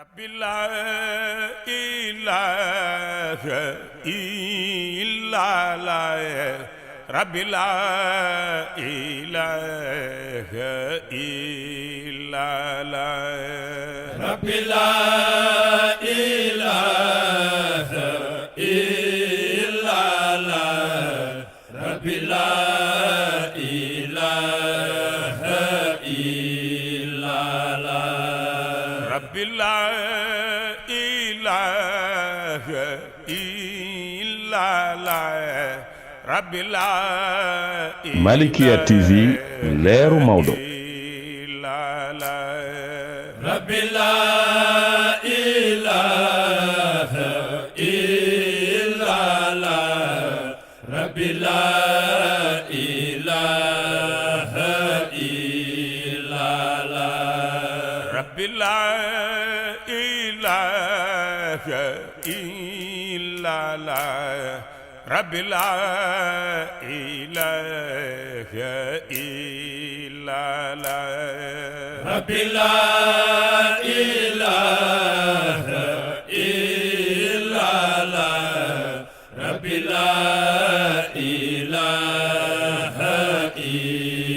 ربي لا إله إلا الله ربي لا إله إلا الله ربي لا إله إلا الله ربي لا إله إلا الله ربي لا إله إلا الله ربي لا Malikia TV leeru Maodo ربي لا إله إلا الله ربي لا إله إلا الله ربي لا إله إلا الله ربي لا إله إلا الله ربي لا إله إلا الله ربي لا إله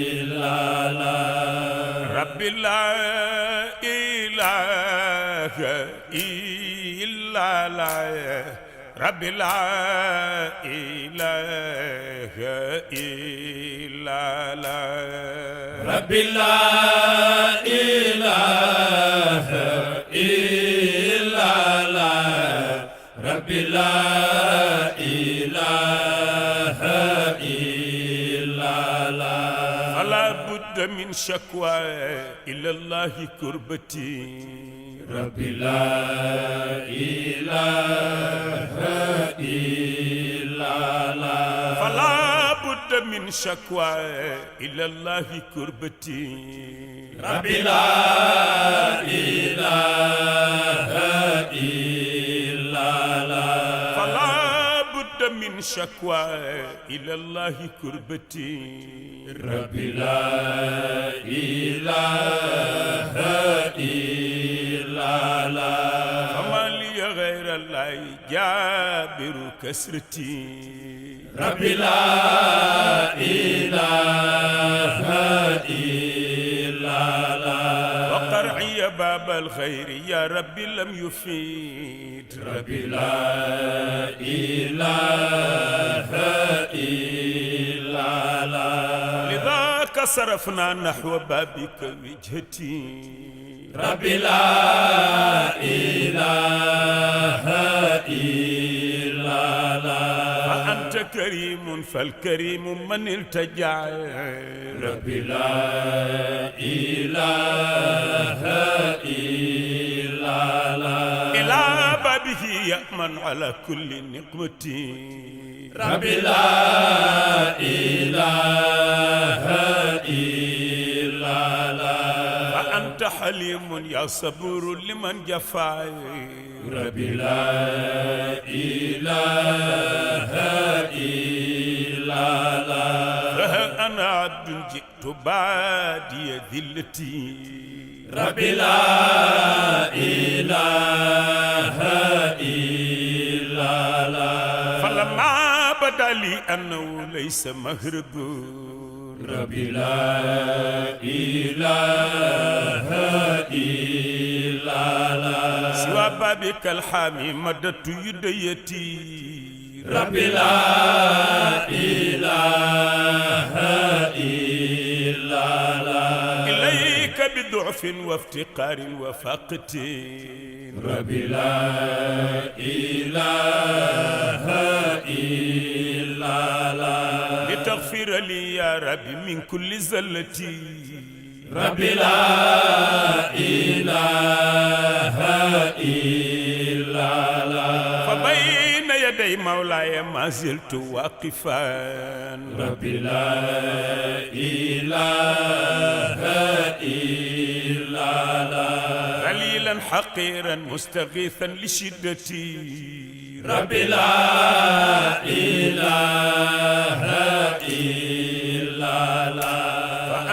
إلا الله ربي لا إله إلا الله ربي لا إله إلا الله ربي لا إله إلا الله ربي لا إله إلا الله فلا بد من شكوى إلى الله كربتي ربي لا إله إلا الله فلا بد من شكوى إلى الله كربتي ربي لا إله إلا الله فلا بد من شكوى إلى الله كربتي ربي لا إله إلا الله فما لي غير الله جابر كسرتي ربي لا إله إلا الله وقرعي باب الخير يا ربي لم يفيد ربي لا إله إلا الله لذاك صرفنا نحو بابك وجهتي ربي لا إله إلا الله فأنت كريم فالكريم من التجا ربي لا إله إلا الله إلى بابه يأمن على كل نقمتي ربي لا إله إلا الله فأنت حليم يا صبور لمن جفا ربي لا إله إلا الله فها أنا عبد جئت بادي ذلتي ربي لا إله إلا الله فلما بدا لي أنه ليس مهرب ربي لا إله إلا الله سوى بابك الحامي مددت يديتي ربي لا إله إلا الله إليك بضعف وافتقار وفاقة ربي لا إله إلا الله لتغفر لي يا ربي من كل زلتي ربي لا إله إلا الله فبين يدي مولاي ما زلت واقفا ربي لا إله إلا الله قليلا حقيرا مستغيثا لشدتي ربي لا إله إلا الله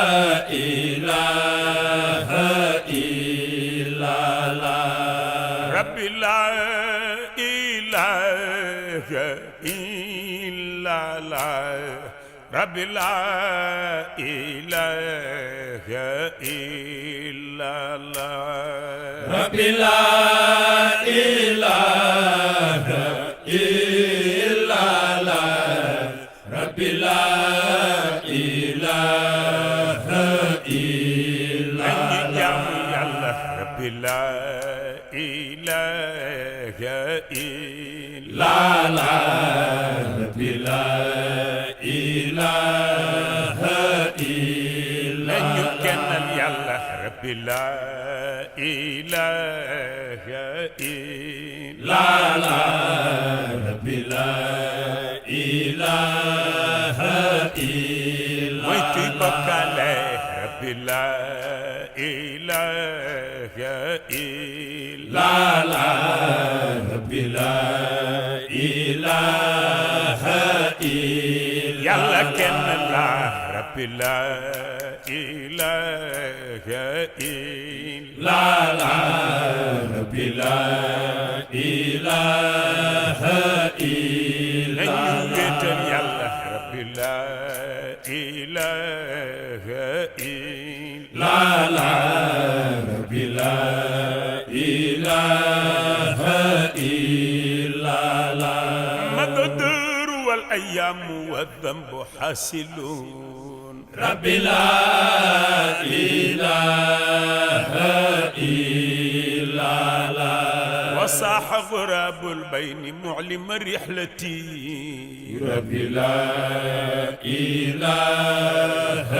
لا إله إلا الله رب لا إله إلا الله رب لا إله إلا الله رب لا إله إلا الله رب لا إله إلا الله رب لا إله إلا الله رب لا إله إلا الله رب لا إله إلا ويتبقى رب لا إله إلا الله رب لا إله إلا يلا كن الله رب لا إله إلا الله رب لا إله إلا يلا رب لا إله إلا الله رب لا إله إلا الله مقدر والأيام والذنب حاسلون رب لا إله إلا الله وصاح غراب البين معلم رحلتي رب لا إله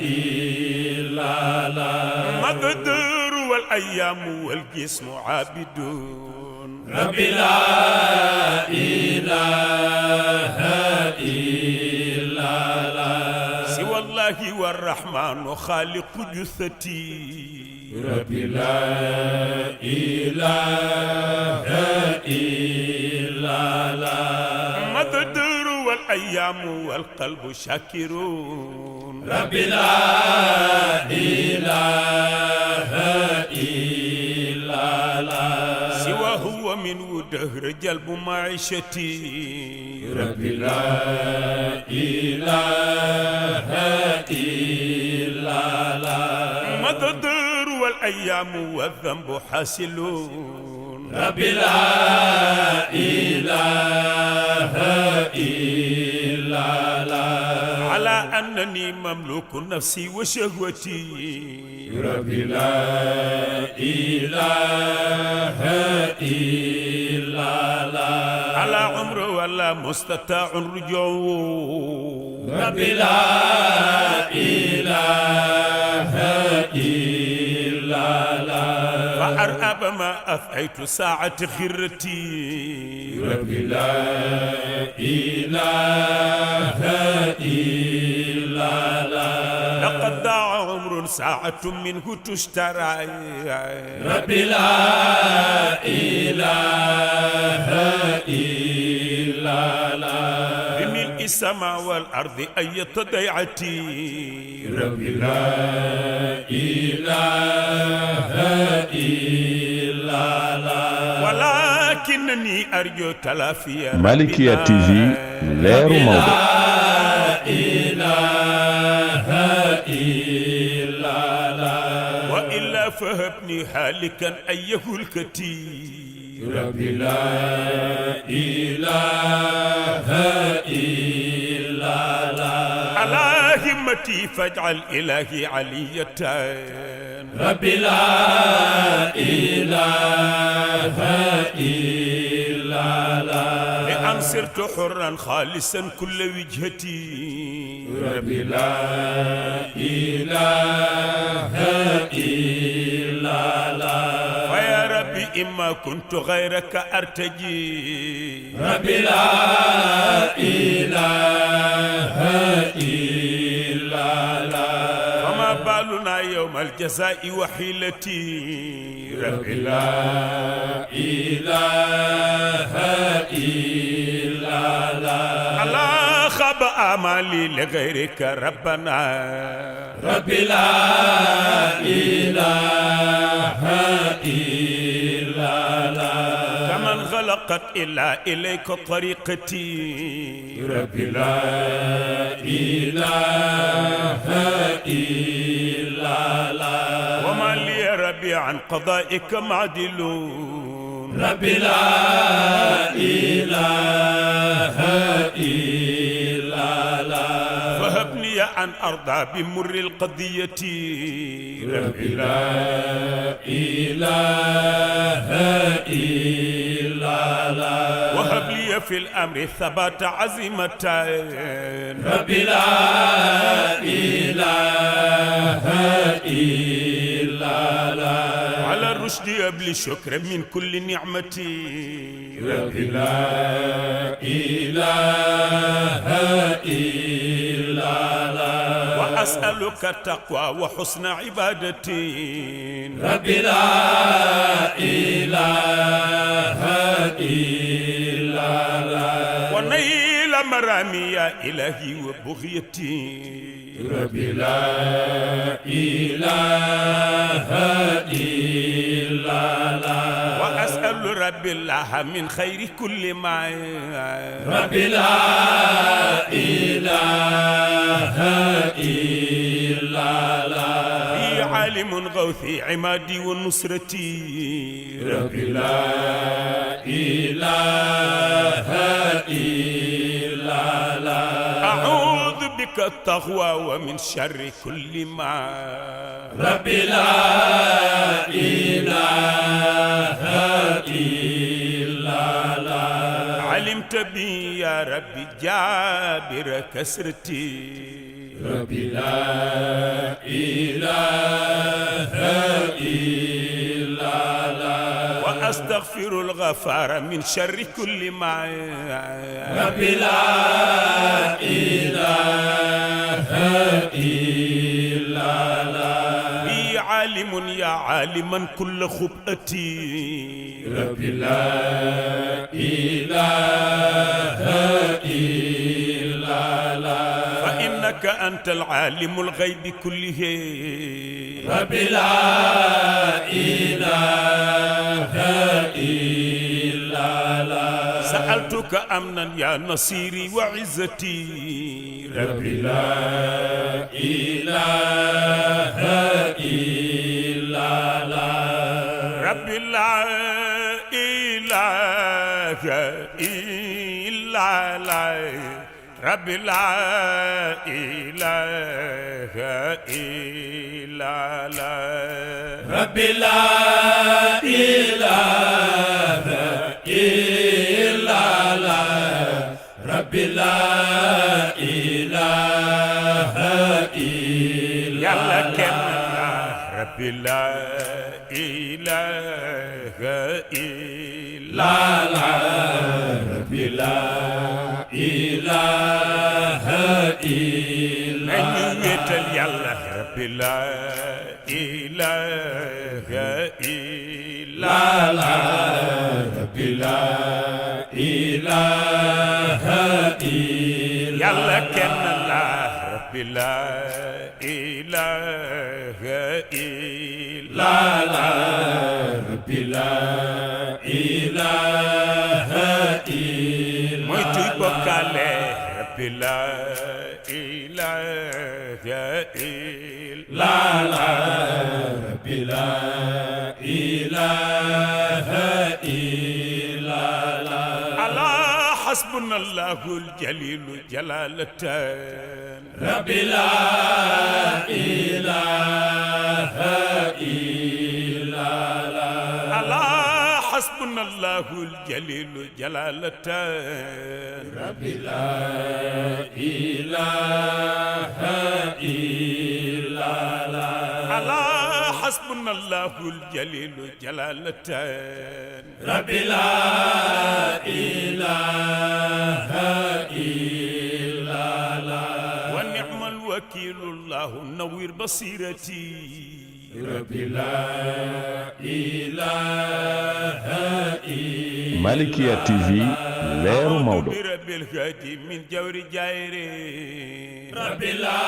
إلا الله مقدر والأيام والجسم عابدون رب لا إله إلا الله سوى الله والرحمن خالق جثتي رب لا إله إلا الله مقدر والأيام والقلب شاكرون رب لا إله إلا الله سوى هو من ودهر جلب معيشتي رب لا إله إلا الله مقدر والأيام والذنب حاسلون رب لا إله إلا الله على أنني مملوك نفسي وشهوتي رب لا إله إلا الله على عمر ولا مستطاع رجوع رب لا إله إلا الله فأرأب ما أفعيت ساعة خرتي رب لا إله إلا الله لقد ضاع عمر ساعة منه تشترى رب لا إله إلا الله بملء السماء والأرض أية ضيعتي رب لا إله إلا الله ولكنني أرجو تلافيا مالكية تي في leeru Maodo لا إله إلا الله وإلا فهبني هالكا أيه الكتير رب لا إله إلا الله على همتي فاجعل إلهي علية رب لا إله إلا الله لأن صرت حرا خالصا كل وجهتي رب لا إله إلا الله ويا ربي إما كنت غيرك أرتجي رب لا إله إلا الله وما بالنا يوم الجزاء وحيلتي رب لا إله إلا الله ألا خاب آمالي لغيرك ربنا رب لا إله إلا إلا كمن غلقت إلا إليك طريقتي ربي لا إله إلا الله وما لي ربي عن قضائك معدلون ربي لا إله إلا الله فهبني أن أرضى بمر القضية ربي لا إله إلا الله وهب لي في الأمر ثبات عزيمتين ربي لا إله إلا الله على الرشد يبلي شكر من كل نعمتي ربي لا إله إلا الله وأسألك التقوى وحسن عبادتي ربي لا إله إلا الله ونيل مرامي يا إلهي وبغيتي ربي لا إله إلا الله وأسأل رب الله من خير كل ما ربي لا إله إلا الله بي عالم غوثي عمادي ونصرتي ربي لا إله إلا الله أعوذ بك التقوى ومن شر كل ما ربي لا إله إلا الله علمت بي يا ربي جابر كسرتي ربي لا إله إلا الله وأستغفر الغفار من شر كل ما ربي لا إله إلا الله بي عالم يا عالما كل خبأتي ربي لا إله إلا الله فإنك أنت العالم الغيب كله ربي لا إله إلا الله سألتك أمنا يا نصيري وعزتي ربي لا إله إلا الله ربي لا إله إلا الله ربي لا إله إلا الله ربي لا إله إلا الله ربي لا إله إلا يلا الله كنا ربي لا إله إلا الله ربي لا إله إلا نيويت يلا ربي لا إله إلا الله ربي لا إله إلا يلا كنا الله ربي لا إله إلا الله ربي لا إله إلا مويتو بوكالي ربي لا إله إلا الله ربي لا إله إلا الله الله حسبنا الله الجليل جلالتان ربي لا إله إلا الله الله حسبنا الله الجليل جلالتان ربي لا إله إلا الله الله حسبنا الله الجليل جلالتان ربي لا إله إلا الله ونعم الوكيل الله نوير بصيرتي ربي لا إله إلا Malikia TV leeru Maodo. برب الهادي من جور جايري ربي لا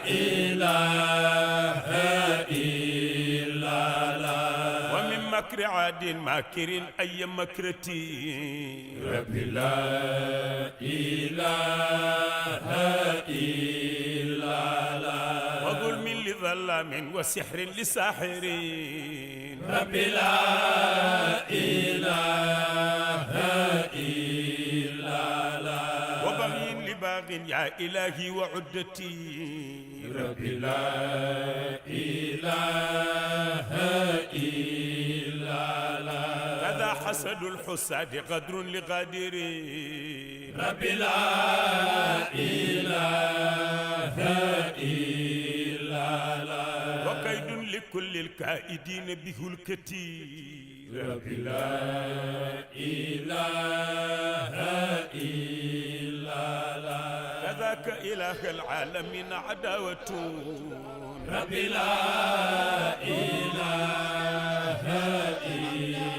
إله إلا الله ومن مكر عاد ماكر أي مكرتي ربي لا إله إلا الله وظلم لظلام وسحر لساحرين ربي لا إله إلا الله وبغي لباغ يا إلهي وعدتي ربي لا إله إلا الله كذا حسد الحساد غدر لغادرين ربي لا إله إلا الله وكيد لكل الكائدين بهلكتي ربي لا إله إلا الله كذاك إله العالمين عداوة ربي لا إله إلا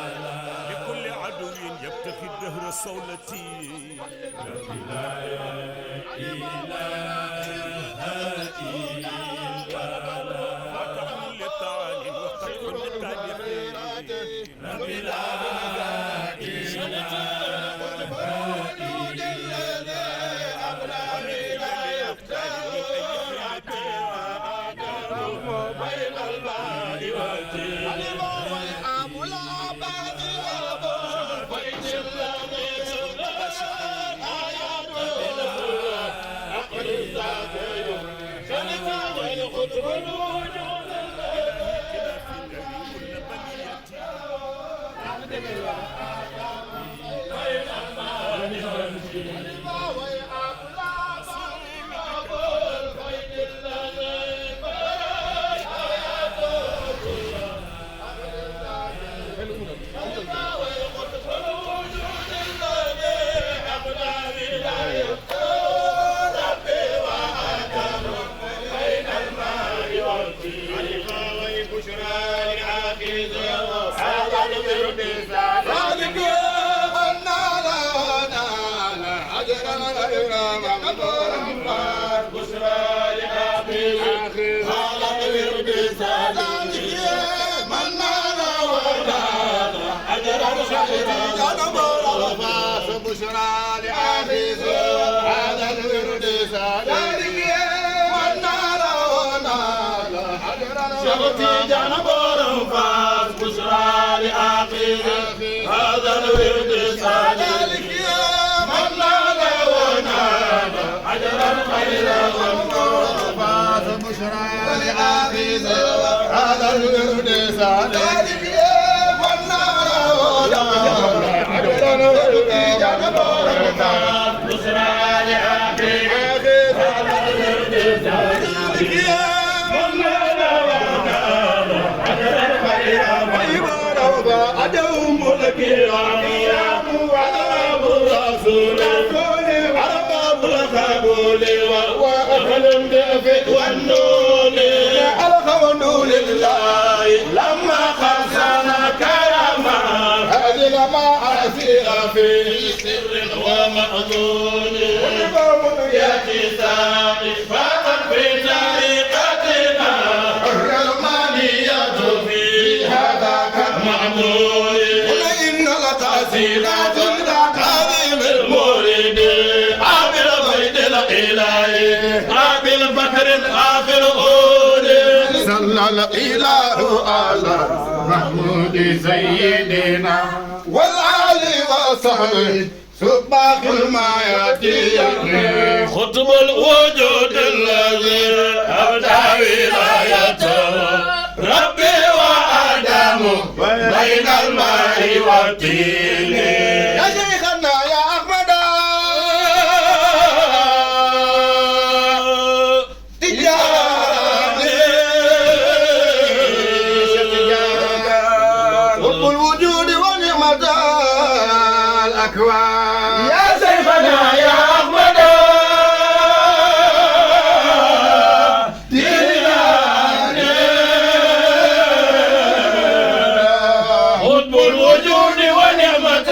الله لكل عدو يبتغي الدهر صولتي ربي لا إله إلا الله فتح للطعان وقطع للتعليقين ربي لا بشرى لحافظ هذا الورد سالك والنار ونال شبتي جنب رفاس بشرى لحافظ هذا الورد سالك والنار ونال حجرا خير رفاس بشرى لحافظ هذا الورد سالك أدوم الكرام وعذاب الرسول أرباب القبول وأهل الدفء والنون الحمد لله لما خلصنا كرما هذه ما أسير في سر ومأذون يأتي سائق فقط في طريقتنا الرحمانية في هذا كالمعمول وإن التأثيرات تعظيم المولد عابر بيت الإلهي عابر بكر آخر أولي صلى الإله على محمود سيدنا والآل وصحبه سباق الماياتي خطب الوجود الذي أبدى ولايته ربي وآدم بين الماء والطين يا شيخنا يا أحمد تجاني خطب الوجود ونعمة الأكوان يا سيفنا يا أحمد ديناني حب الوجود ونعمة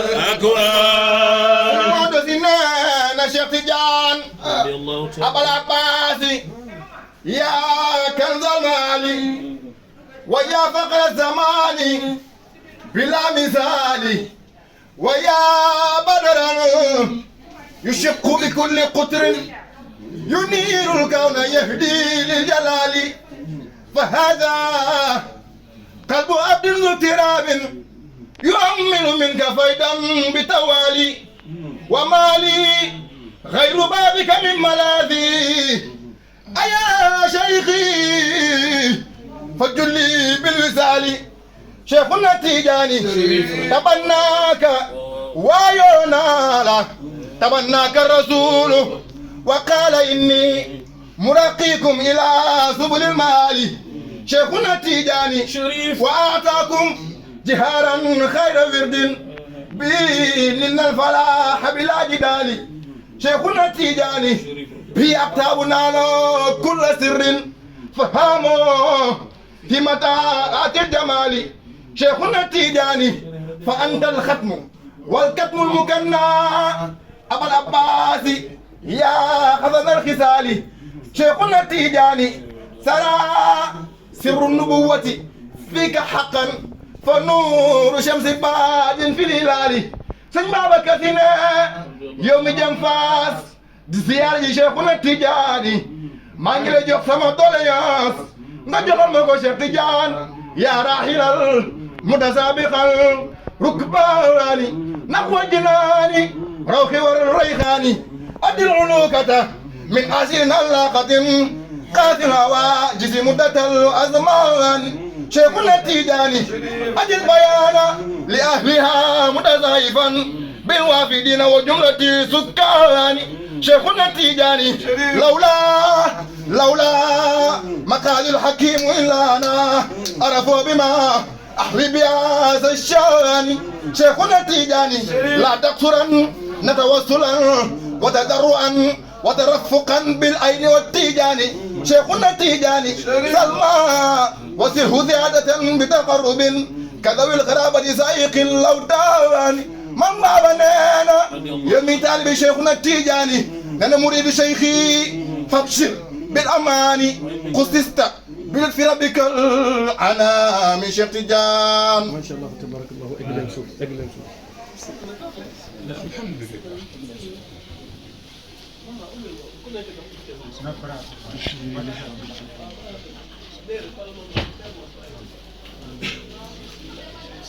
الأكوان محمد سنان شيخ تجان أبا العباس يا كنز المالي ويا فقر الزمان بلا مثال ويا بدرا يشق بكل قطر ينير الكون يهدي للجلال فهذا قلب عبد ذو اضطراب يؤمن منك فيدا بتوالي ومالي غير بابك من ملاذي أيا شيخي فجلي بالوسال شيخنا التيجاني تبناك ويونالا تبناك الرسول وقال إني مراقيكم إلى سبل المال شيخنا التيجاني شريف وآتاكم جهارا خير ورد بإن الفلاح بلا جدال شيخنا التيجاني في أكتابنا له كل سر فهموا في متاعات الجمال شيخنا التيجاني فأنت الختم والكتم المكنى أبا العباس يا خزن الخصال شيخنا التيجاني سرى سر النبوة فيك حقا فنور شمس باد في الهلال سن بابا كثينا يوم جنفاس di ziyaare ji Cheikhuna Tidiane maa ngi lay jox sama doléance nga joxal ma ko Cheikh Tidiane yaa raahilal mutasabiqal rukbaani naqwa jinaani rawxi war rayxaani adil ulukata min asirin allaqatin qaatil hawa jisi muddatal azmaani Cheikhuna Tidiane adil bayaana li ahliha mutasaifan bil waafidina wa jumlati sukkaani شيخنا التيجاني لولا مقال الحكيم إلا أنا عرفوا بما أحوي بهذا الشان شيخنا التيجاني لا تقصرا نتوسلا وتدرعا وترفقا بالعين والتيجاني شيخنا التيجاني سلمى وسره زيادة بتقرب كذوي الغرابة سائق اللوداني من بابنا يمي طالب شيخنا التيجاني أنا مريد شيخي فابشر بالأمان قصصت بلطف ربك أنا من شيخ تيجان ما شاء الله تبارك الله اجل نشوف الحمد لله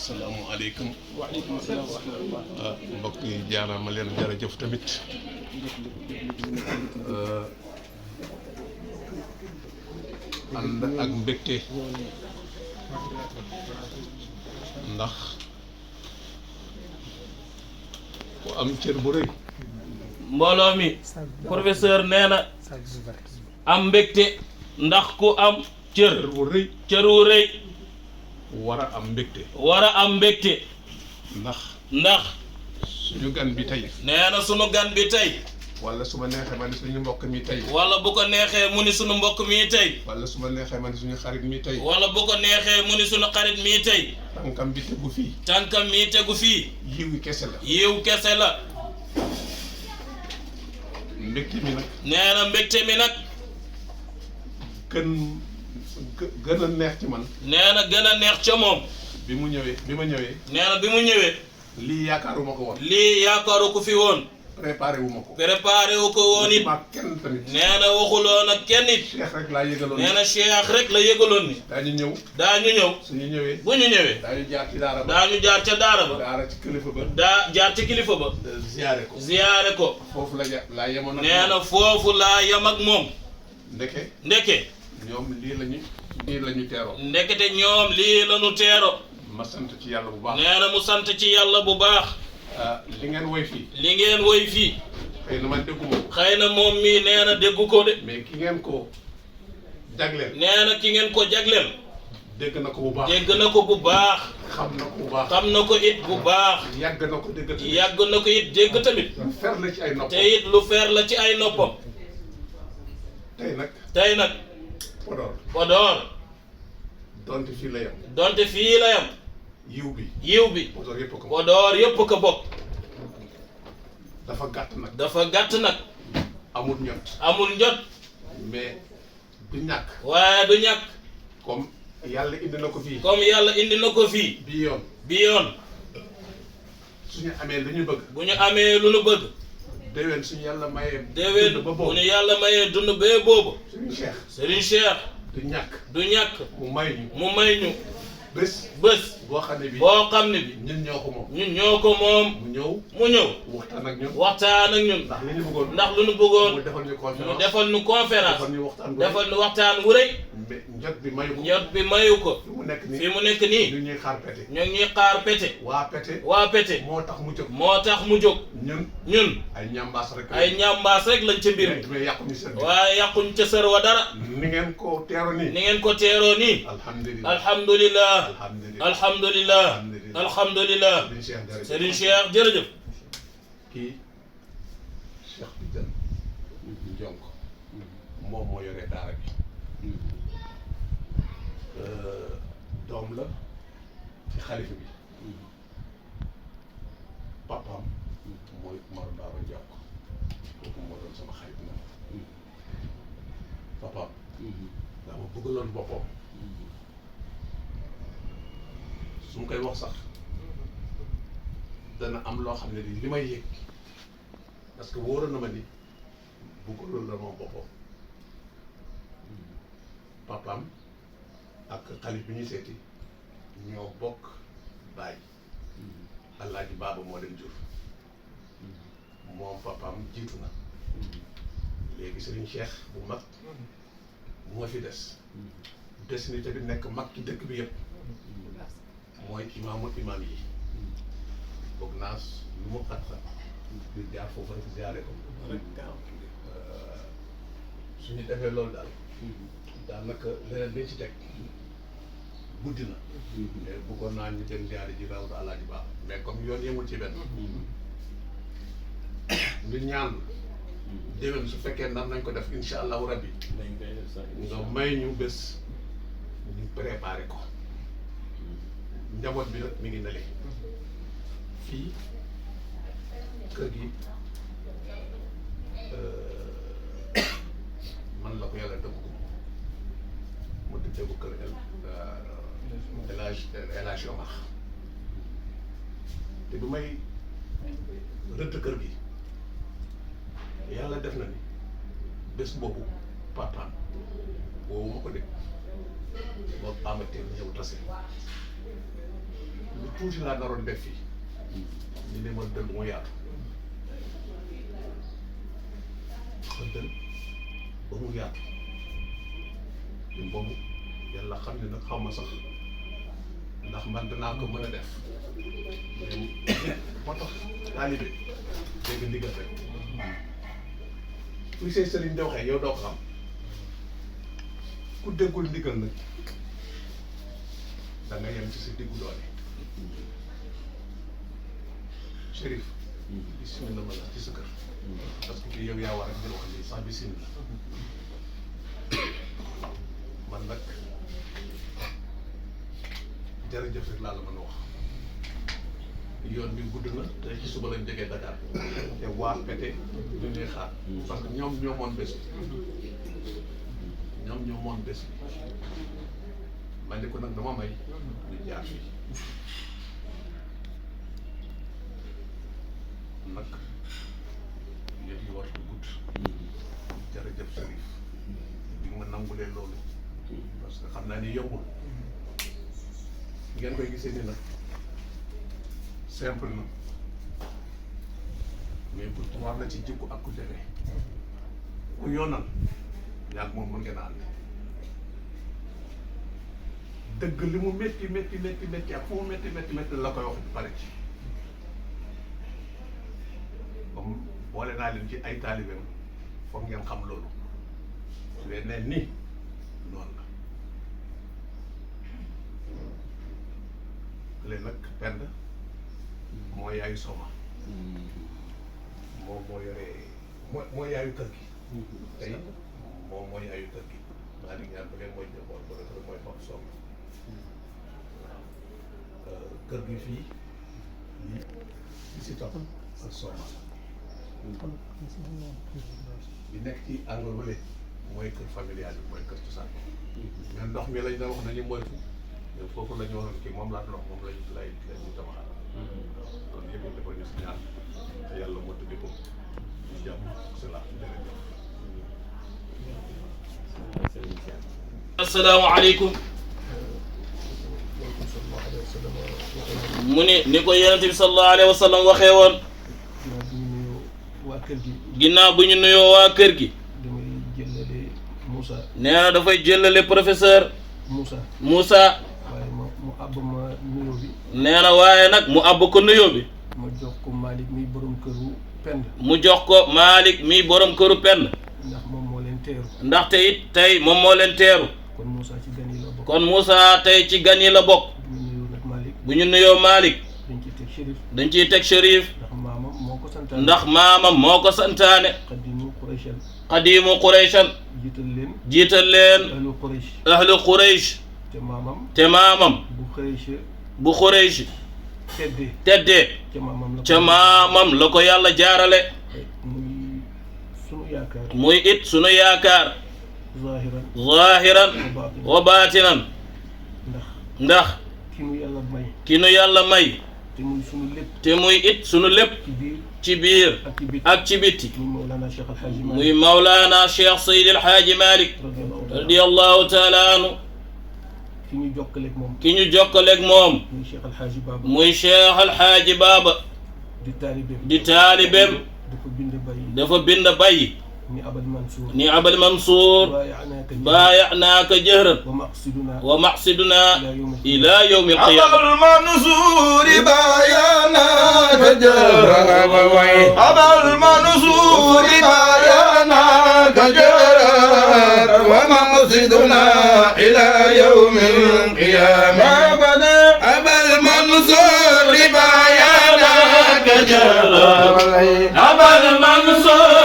asalaamaaleykum. waaleykum salaam wa rahmatulah. mbokk yi jaaraama leen jërëjëf tamit. ànd ak mbégte ndax ku am cër bu rëy. mbooloo mi professeur nee na am mbégte ndax ku am cër bu rëy. cër wu rëy war a am mbégte. war a am mbégte ndax suñu gan bi tey. nee na sunu gan bi tey. wala su ma neexee ma ni suñu mbokk mi tey. wala bu ko neexee mu ni sunu mbokk mi tey. wala su ma neexee ma ni suñu xarit mi tey. wala bu ko neexee mu ni sunu xarit mi tey. tànkam bi tegu fii. tànkam mi tegu fii. yiw kese la. yiw kese la. mbégte mi nag. nee na mbégte mi nag. gën a neex ci man. nee na gën a neex ca moom. bi ma ñëwee. nee na bi mu ñëwee. lii yaakaaruma ko woon. lii yaakaaru ko fi woon. préparé wu ma ko. préparé wu ko woon it. ma kenn tamit. nee na waxuloon ak kenn it. Cheikh rek laa yëgaloon. nee na Cheikh rek la yëgaloon ni. daañu ñëw. suñu ñëwee. bu ñu ñëwee. daañu jaar ci daara ba. daañu jaar ca daara ba. daara ci kilifa ba. jaar ci kilifa ba. ziyaare ko. foofu laa yemoon ak nee na foofu laa yem ak moom. ndeke. ñoom lii lañu teeroo. ndekete ñoom lii lañu teeroo. ma sant ci yàlla bu baax. nee na mu sant ci yàlla bu baax. li ngeen woy fii. xëy na man déggu ma ko. xëy na moom mii nee na déggu ko de. mais ki ngeen ko jagleel. nee na ki ngeen ko jagleel. dégg na ko bu baax. dégg na ko bu baax. xam na ko bu baax. xam na ko it bu baax. yàgg na ko dégg tamit. yàgg na ko it dégg tamit. fer la ci ay noppam. te it lu fer la ci ay noppam. tey nag. Podor. donte fii la yam. yiw bi. Podor yëpp ko bokk. dafa gàtt nag. amul njot. mais du ñàkk. waaye du ñàkk. comme yàlla indi na ko fii. comme yàlla indi na ko fii. bii yoon. bi yoon. suñu amee lu ñu bëgg. bu ñu amee lu ñu bëgg. déwén suñu yàlla mayee. déwén dund ba bu boobu. ñu yàlla mayee dund bee boobu. Serigne Cheikh. Serigne Cheikh du ñàkk. du ñàkk mu may ñu. mu may ñu bés. bés boo xam ne bii. boo xam ne bi ñun ñoo ko moom. ñun ñoo ko moom mu ñëw. mu ñëw waxtaan ak ñun. waxtaan ak ñun ndax li ñu bëggoon. ndax lu ñu bëggoon mu defal ñu conférence. mu defal ñu conférence defal ñu waxtaan. defal ñu waxtaan wu rëy mais njot bi mayu ko. ñot bi mayu ko fi mu nekk nii. fi mu nekk nii ñu ñuy xaar pete. ñoo ngi ñuy xaar pete waa pete. waa pete moo tax mu jóg. moo tax mu jóg ñun. ñun ay ñambaas rek. ay ñambaas rek lañ ca mbir mi mais yàquñu seen. waaye yàquñ ca sër wa dara ni ngeen ko teero nii. ni ngeen ko teeroo nii alhamdulilah. alhamdulillah alhamdulilah. alhamdulillah alhamdulillah Serigne Cheikh jërëjëf kii Cheikh Tidiane Ndionk moom moo yore daara bi doom la ci xalifa bi papaam mooy Mor Baba Ndionk kooku moo doon sama xarit na papaam daa ma bëggaloon boppam su ma koy wax sax dana am loo xam ne li may yëg parce que wóoroon na ma ni bëggaloon la moom boppam papaam ak xalif bi ñuy seeti ñoo bokk baay Alaaji Baaba moo leen jur moom papaam jiitu na léegi Serigne Cheikh bu mag moo fi des ni tamit nekk mag ci dëkk bi yëpp mooy imaamul imaam yi boog naa lu mu xat-xat di jaar foofu rek ziare ko suñu defee loolu daal daanaka leneen liñ ci teg guddi na mais bëggoon naa ñu dem ziare ji rawdu Alaaji Ba mais comme yoon yemul ci benn ñu ñaan déwén su fekkee nar nañ ko def insha allahu rabbi nga may ñu bés ñu préparé ko njaboot bi nag mi ngi nele fii kër gi man la ko yàlla dëgg ko mu tuddee ko kër El Hadj Omar te bu may rëdd kër gi yàlla def na ni bés boobu papaam woowu ma ko de boobu amatee ñëw tase lu tuuti laa naroon def fii ñu ne ma dël mu yaatu xëddal ba mu yaatu ñun boobu yàlla xam ne nag xaw ma sax ndax man danaa ko mën a def mais moo tax taalibe dégg ndigal rek kuy say sëriñ di waxee yow doo ko xam ku déggul ndigal nag da nga yem ci sa diggu doole Chérif bismillah ma la ci sa kër parce que fii yow yaa war a di wax lii sax bismillah man nag jërëjëf rek laa la mën a wax yoon bi gudd na te ci suba lañ jógee Dakar te waa Pété ñu ñuy xaar parce que ñoom ñoo moon bés bi ñoom ñoo moon bés bi man ne ko nag dama may ñu jaar fii nag yëf yi war gudd jërëjëf Chérif bi nga ma nangulee loolu parce que xam naa ni yombul ngeen koy gisee ni nag simple na mais bu war na ci jikko ak ku jafe ku yoonal yàgg moom mën ngeen a ànd dëgg li mu métti métti métti métti ak fu mu métti métti métti la koy wax pare ci comme boole naa leen ci ay taalibeem foog ngeen xam loolu su dee ne nii noonu la léegi nag pend moo yaayu Soma moom moo yore moo yaayu kër gi tey moom moo yaayu kër gi maa ngi ñaan ba leen mooy jëmboon ba leen mooy Pape Soma waaw kër gi fii lii li si topp ak Soma bi nekk ci angle wale mooy kër familial bi mooy kër cosaan mais ndox mi lañ doon wax nañu moytu mais foofu la ñu waroon kii moom laa doon wax moom lay ñu tabaxal loolu yëpp dafa ñu si ñaan te yàlla moo tuddi ko ñu jàmm cela assalaamu aleykum mu ni ko yonent bi sallallahu alayhi wa sallam waxee woon ginnaaw bu ñu nuyoo waa kër gi nee na dafay jëlale professeur Moussa nee na waaye nag mu àbb ko nuyoo bi ma jox ko Malick mi borom këru Pend mu jox ko Malick mi borom këru Pend ndax moom moo leen teeru ndaxte it tey moom moo leen teeru kon Moussa ci gan yi la bokk kon Moussa tey ci gan yi la bokk bu ñu nuyoo nag Malick bu ñu nuyoo Malick dañ ciy teg Chérif dañ ciy teg Chérif ndax maamam moo ko santaane xadimu Qurayshan jiital leen ahlu Quraysh te maamam bu Quraysh teddee ca maamam la ko yàlla jaarale muy it sunu yaakaar zahiran wa baatinan ndax ki nu yàlla may te muy it sunu lépp ci biir ak ci bitti muy Mawlana Cheikh Seydi El Hadji Malick radiyallahu taala anhu ki ñu jokkaleeg moom muy Cheikh El Hadji Baba di taalibeem dafa bind bàyyi ni Abal Mansour baaya'naaka jahran wa maqsiduna ila yawmi al-qiyaama Abal Mansour baaya'naaka jahran Abal Mansour baaya'naaka jahran wa maqsiduna ila yawmi al-qiyaama Abal Mansour baaya'naaka jahran Abal Mansour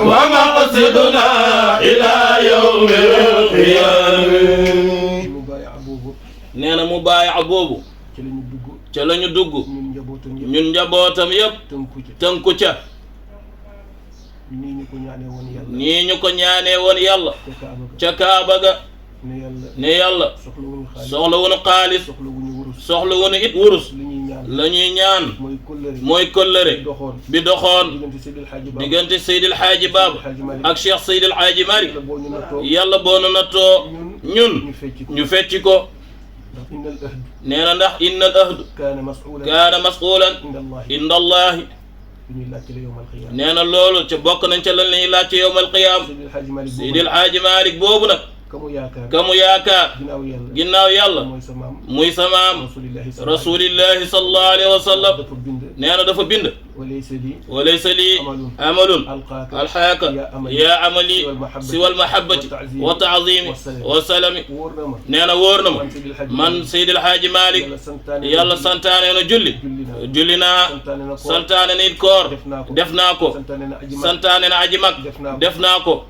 ومقصدنا إلى يوم القيامة nee na mu bàyyi boobu ca la ñu dugg ñun njabootam yëpp tënku ca nii ñu ko ñaanee woon yàlla ca Kaaba ga ne yàlla soxla wuñu xaalis soxla wuñu it wurus la ñuy ñaan mooy kóllëre bi doxoon diggante Seydi El Hadji Baba ak Cheikh Seydi El Hadji Malick yàlla boo nu nattoo ñun ñu fecci ko nee na ndax inna al ahdu kaana mas'ulan inda allahi nee na loolu ca bokk nañ ca lan la ñuy laaj ci yawmal qiyaama Seydi El Hadji Malick boobu nag kamu yaakaar ginnaaw yàlla muy sa maam rasulillahi sallallahu alayhi wa sallam nee na dafa bind walaysa lii amalun alxaaka yaa amali siwal mahabbati wa taazimi wa salami nee na wóor na ma man Seydi El Hadji Malick yàlla santaane na julli naa santaane na it koor def naa ko santaane na aji mag def naa ko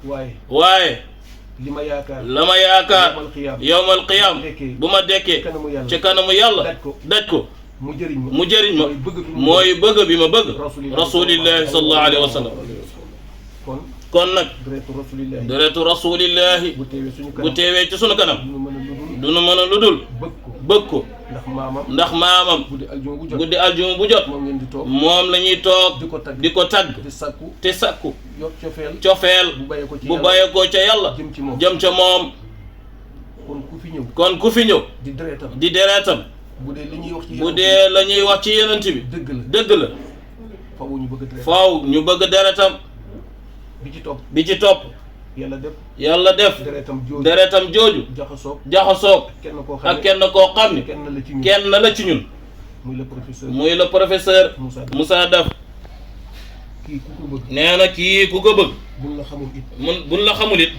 waaye la ma yaakaar yawmal qiyaam bu ma dekkee ci kanamu yàlla daj ko mu jëriñ ma mooy bëgg bi ma bëgg rasulillahi sallallahu alayhi wa sallam kon nag deretu rasulillahi bu teewee ci sunu kanam du nu mën a lu dul bëgg ko ndax maamam guddi aljuma bu jot moom la ñuy toog di ko tagg te sakku cofeel bu bàyyeekoo ca yàlla jëm ca moom kon ku fi ñëw di deretam bu dee la ñuy wax ci yenent bi dëgg la faaw ñu bëgg deretam bi ci topp yàlla def deretam jooju jaxasoog ak kenn koo xam ni kenn la ci ñun muy le professeur Moussa Daf nee na kii ku ko bëgg buñ la xamul it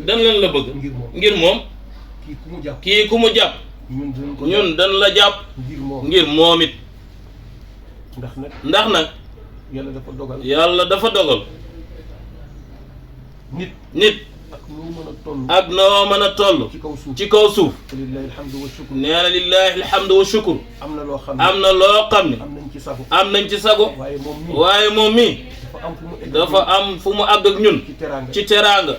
dañ leen la bëgg ngir moom kii ku mu jàpp ñun dañ la jàpp ngir moom it ndax nag yàlla dafa dogal nit ak noo mën a toll ci kaw suuf nee na lillahi alhamdu wa shukr am na loo xam ne ci sago. am nañ ci sago. waaye moom mi dafa am fu mu àgg ak ñun ci teraanga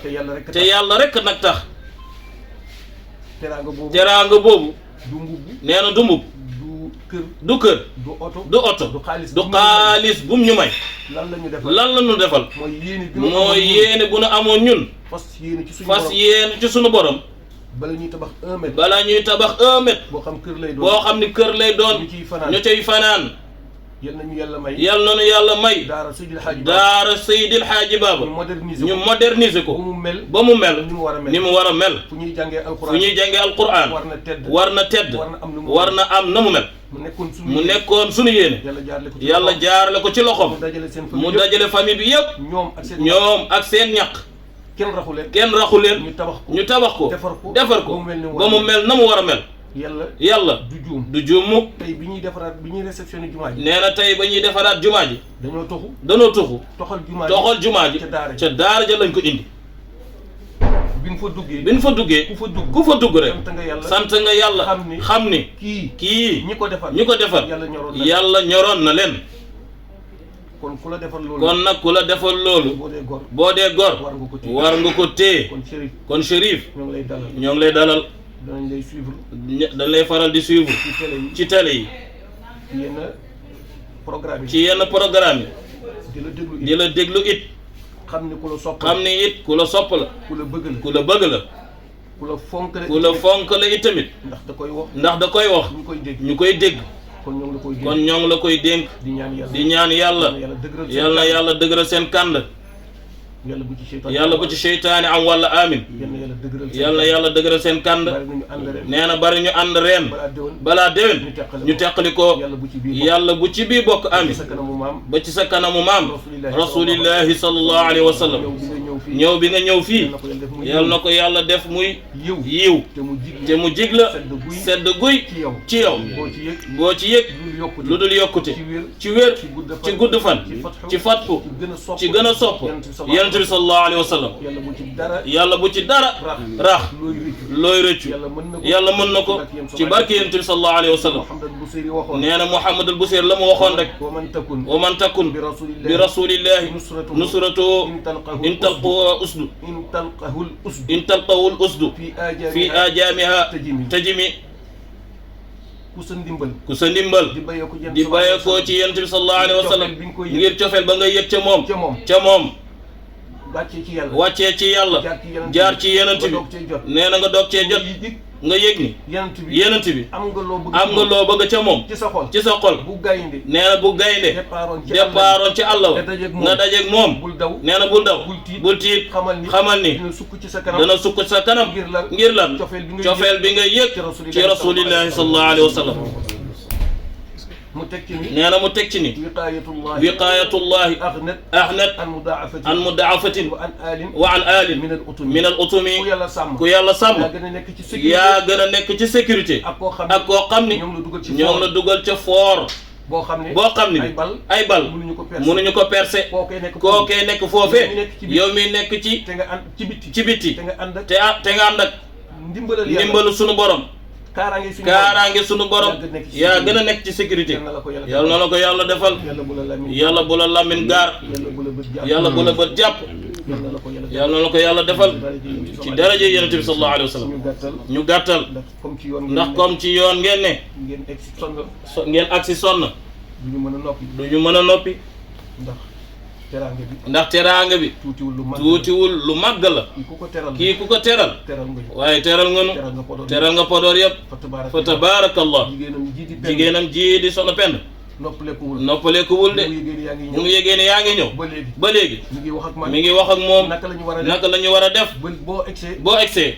te yàlla rek nag tax. teraanga boobu nee na du mbubb du kër du oto du xaalis bu mu ñu may. lan la ñu defal mooy yéene bu nu amoon ñun fas yéene ci sunu borom. bala ñuy tabax 1 mètre. bala ñuy tabax 1 mètre. boo xam kër lay doon boo xam ni kër lay doon. ñu cay fanaan. yal nañu yàlla may. yal nañu yàlla may. daara Seydil Hadji Baba. ñu moderniser ko. ba mu mel. ni mu war a mel. fu ñuy jàngee alquran. war na tedd. war na am na mu mel. mu nekkoon suñu yéene. yàlla jaarale ko ci loxoom. mu dajale famille bi yëpp. ñoom ak seen ñaq. kenn raxu leen ñu tabax ko defar ko ba mu mel na mu war a mel. yàlla du juum mukk. tey bi ñuy réceptionné jumaa ji. nee na tey ba ñuy defaraat jumaa ji. danoo tuxu. toxal jumaa ji ca daara ja lañ ko indi. bi ñu fa duggee ku fa dugg rek sant nga yàlla xam ni kii ñi ko defar yàlla ñoroon na leen. kon ku la defal loolu kon nag ku la defal loolu boo dee gor war nga ko téye. kon Chérif ñoo ngi lay dalal danañ lay suivre. dañ lay faral di suivre ci télé yi ci yenn programme yi di la déglu it. xam ni ku la sopp xam ni it ku la sopp la. ku la bëgg la ku la bëgg la. ku la fonk la it tamit. ndax da koy wax ñu koy dégg. kon ñoo ngi la koy dénk di ñaan yàlla yal na yàlla dëgëral seen kànd. yàlla bu ci seytaane am wala amin. yal na yàlla dëgëral seen kànd. nee na bari ñu ànd reen balaa déwén ñu teqali ko. yàlla bu ci bii bokk amin. ba ci sa kanamu maam rasulillahi sallallahu alayhi wa sallam. ñëw bi nga ñëw fii yal na ko yàlla def muy yiw te mu jig la sedd guy ci yow boo ci yëg lu dul yokkute ci wér ci gudd fan ci fatku ci gën a sopp yonent bi sallallahu alayhi wa sallam. yàlla bu ci dara rax looy rëccu yàlla mën na ko ci barke yonent bi sallallahu alayhi wa sallam. nee na Muhammad al Busiri la mu waxoon rek wa man takun bi rasulillahi nusratu in talqahu al usdu fi ajaamiha tajimi. ku sa ndimbal di bàyyeekoo ci yonent bi sallallahu alayhi wa sallam ngir cofeel ba nga yëg ca moom wàccee ci yàlla jaar ci yonent bi nee na nga doog cee jot nga yëg ni yonent bi am nga loo bëgg ca moom ci sa xol nee na bu gaynde départoon ci àll wa nga dajeeg moom nee na bul daw bul tiit xamal ni dana sukk ci sa kanam ngir lan cofeel bi nga yëg ci rasulillahi sallallahu alayhi wa sallam. nee na mu teg ci ni wiqaayatullahi aghnat an mudaafatin wa an aalin min al utumi ku yàlla sàmm yaa gën a nekk ci sécurité ak koo xam ni ñoo la dugal ca foor boo xam ni ay bal mënuñu ko percer kookee nekk foofee yow mi nekk ci bitti te nga ànd ak ndimbalu sunu borom. kaaraange sunu borom yaa gën a nekk ci sécurité yal na la ko yàlla defal yàlla bu la lamin gaar yàlla bu la bët jàpp yal na la ko yàlla defal ci daraje yonent bi sallallahu alayhi wa sallam. ñu gàttal ndax comme ci yoon ngeen ne ngeen agsi sonn du ñu mën a noppi ndax teraanga bi tuutiwul lu màgg la. kii ku ko teral waaye teral nga nu teral nga Podor yëpp fa tabaarakallah. jigéenam ji di Soxna Penda noppalekuwul de mu ngi yégée ne yaa ngi ñëw ba léegi mi ngi wax ak moom naka la ñu war a def boo egsee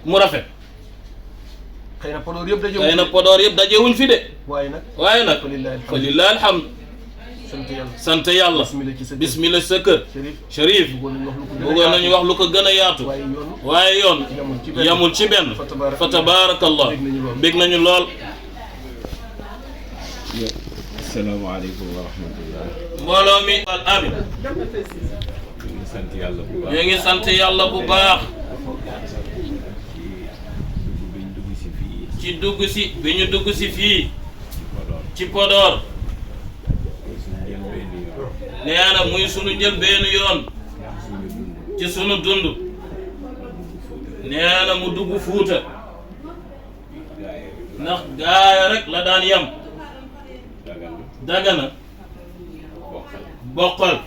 mu rafet. xëy na Podor yëpp dajewuñ fi de waaye nag fa lillahi alhamd. sant yàlla bismillah sa kër Chérif bëggoon nañu wax lu ko gën a yaatu waaye yoon yamul ci benn fa tabaarakallah bég nañu lool. asalaamaaleykum wa rahmatullah. mbooloo mi amin ñu ngi sant yàlla bu baax ci dugg si bi ñu dugg si fii ci Podor nee na muy sunu njëlbeenu yoon ci sunu dund nee na mu dugg Fuuta ndax gaaya rek la daan yam Dagana Bokkal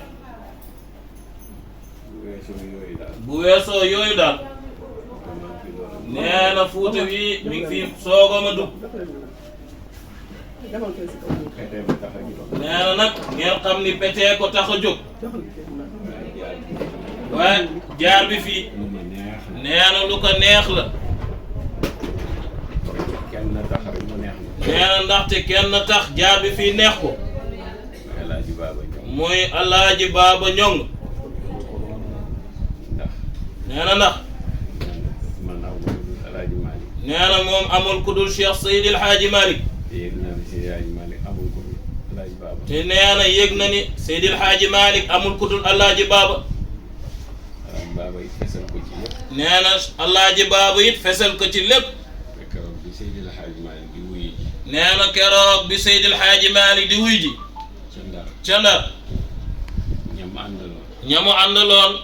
bu weesoo yooyu daal nee na Fuuta wi mi ngi fi soogoma dugg nee na nag ngeen xam ni petee ko tax a jóg waaye jaar bi fii nee na lu ko neex la nee na ndaxte kenn tax jaar bi fii neex ko muy Alaaji Baaba Ñong nee na ndax nee na moom amul ku dul Cheikh Seydi El Hadji Malick te nee na yëg na ni Seydi El Hadji Malick amul ku dul Alaaji Baaba nee na Alaaji Baaba it fesal ko ci lépp nee na keroog bi Seydi El Hadji Malick di wuy ji ca Ndar ñamu àndaloon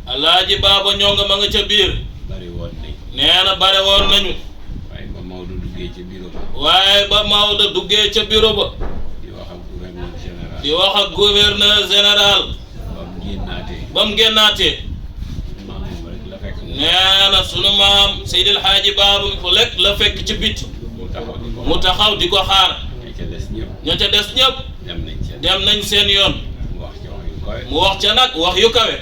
Alaaji Baaba Ñong ma nga ca biir nee na bare woon nañu waaye ba Maodo duggee ca bureau ba di wax ak gouverneur général ba mu génnaatee nee na sunu maam Seydi El Hadji Baaba fu lekk la fekk ci bit mu taxaw di ko xaar ña ca des ñëpp dem nañ seen yoon mu wax ca nag wax yu kawe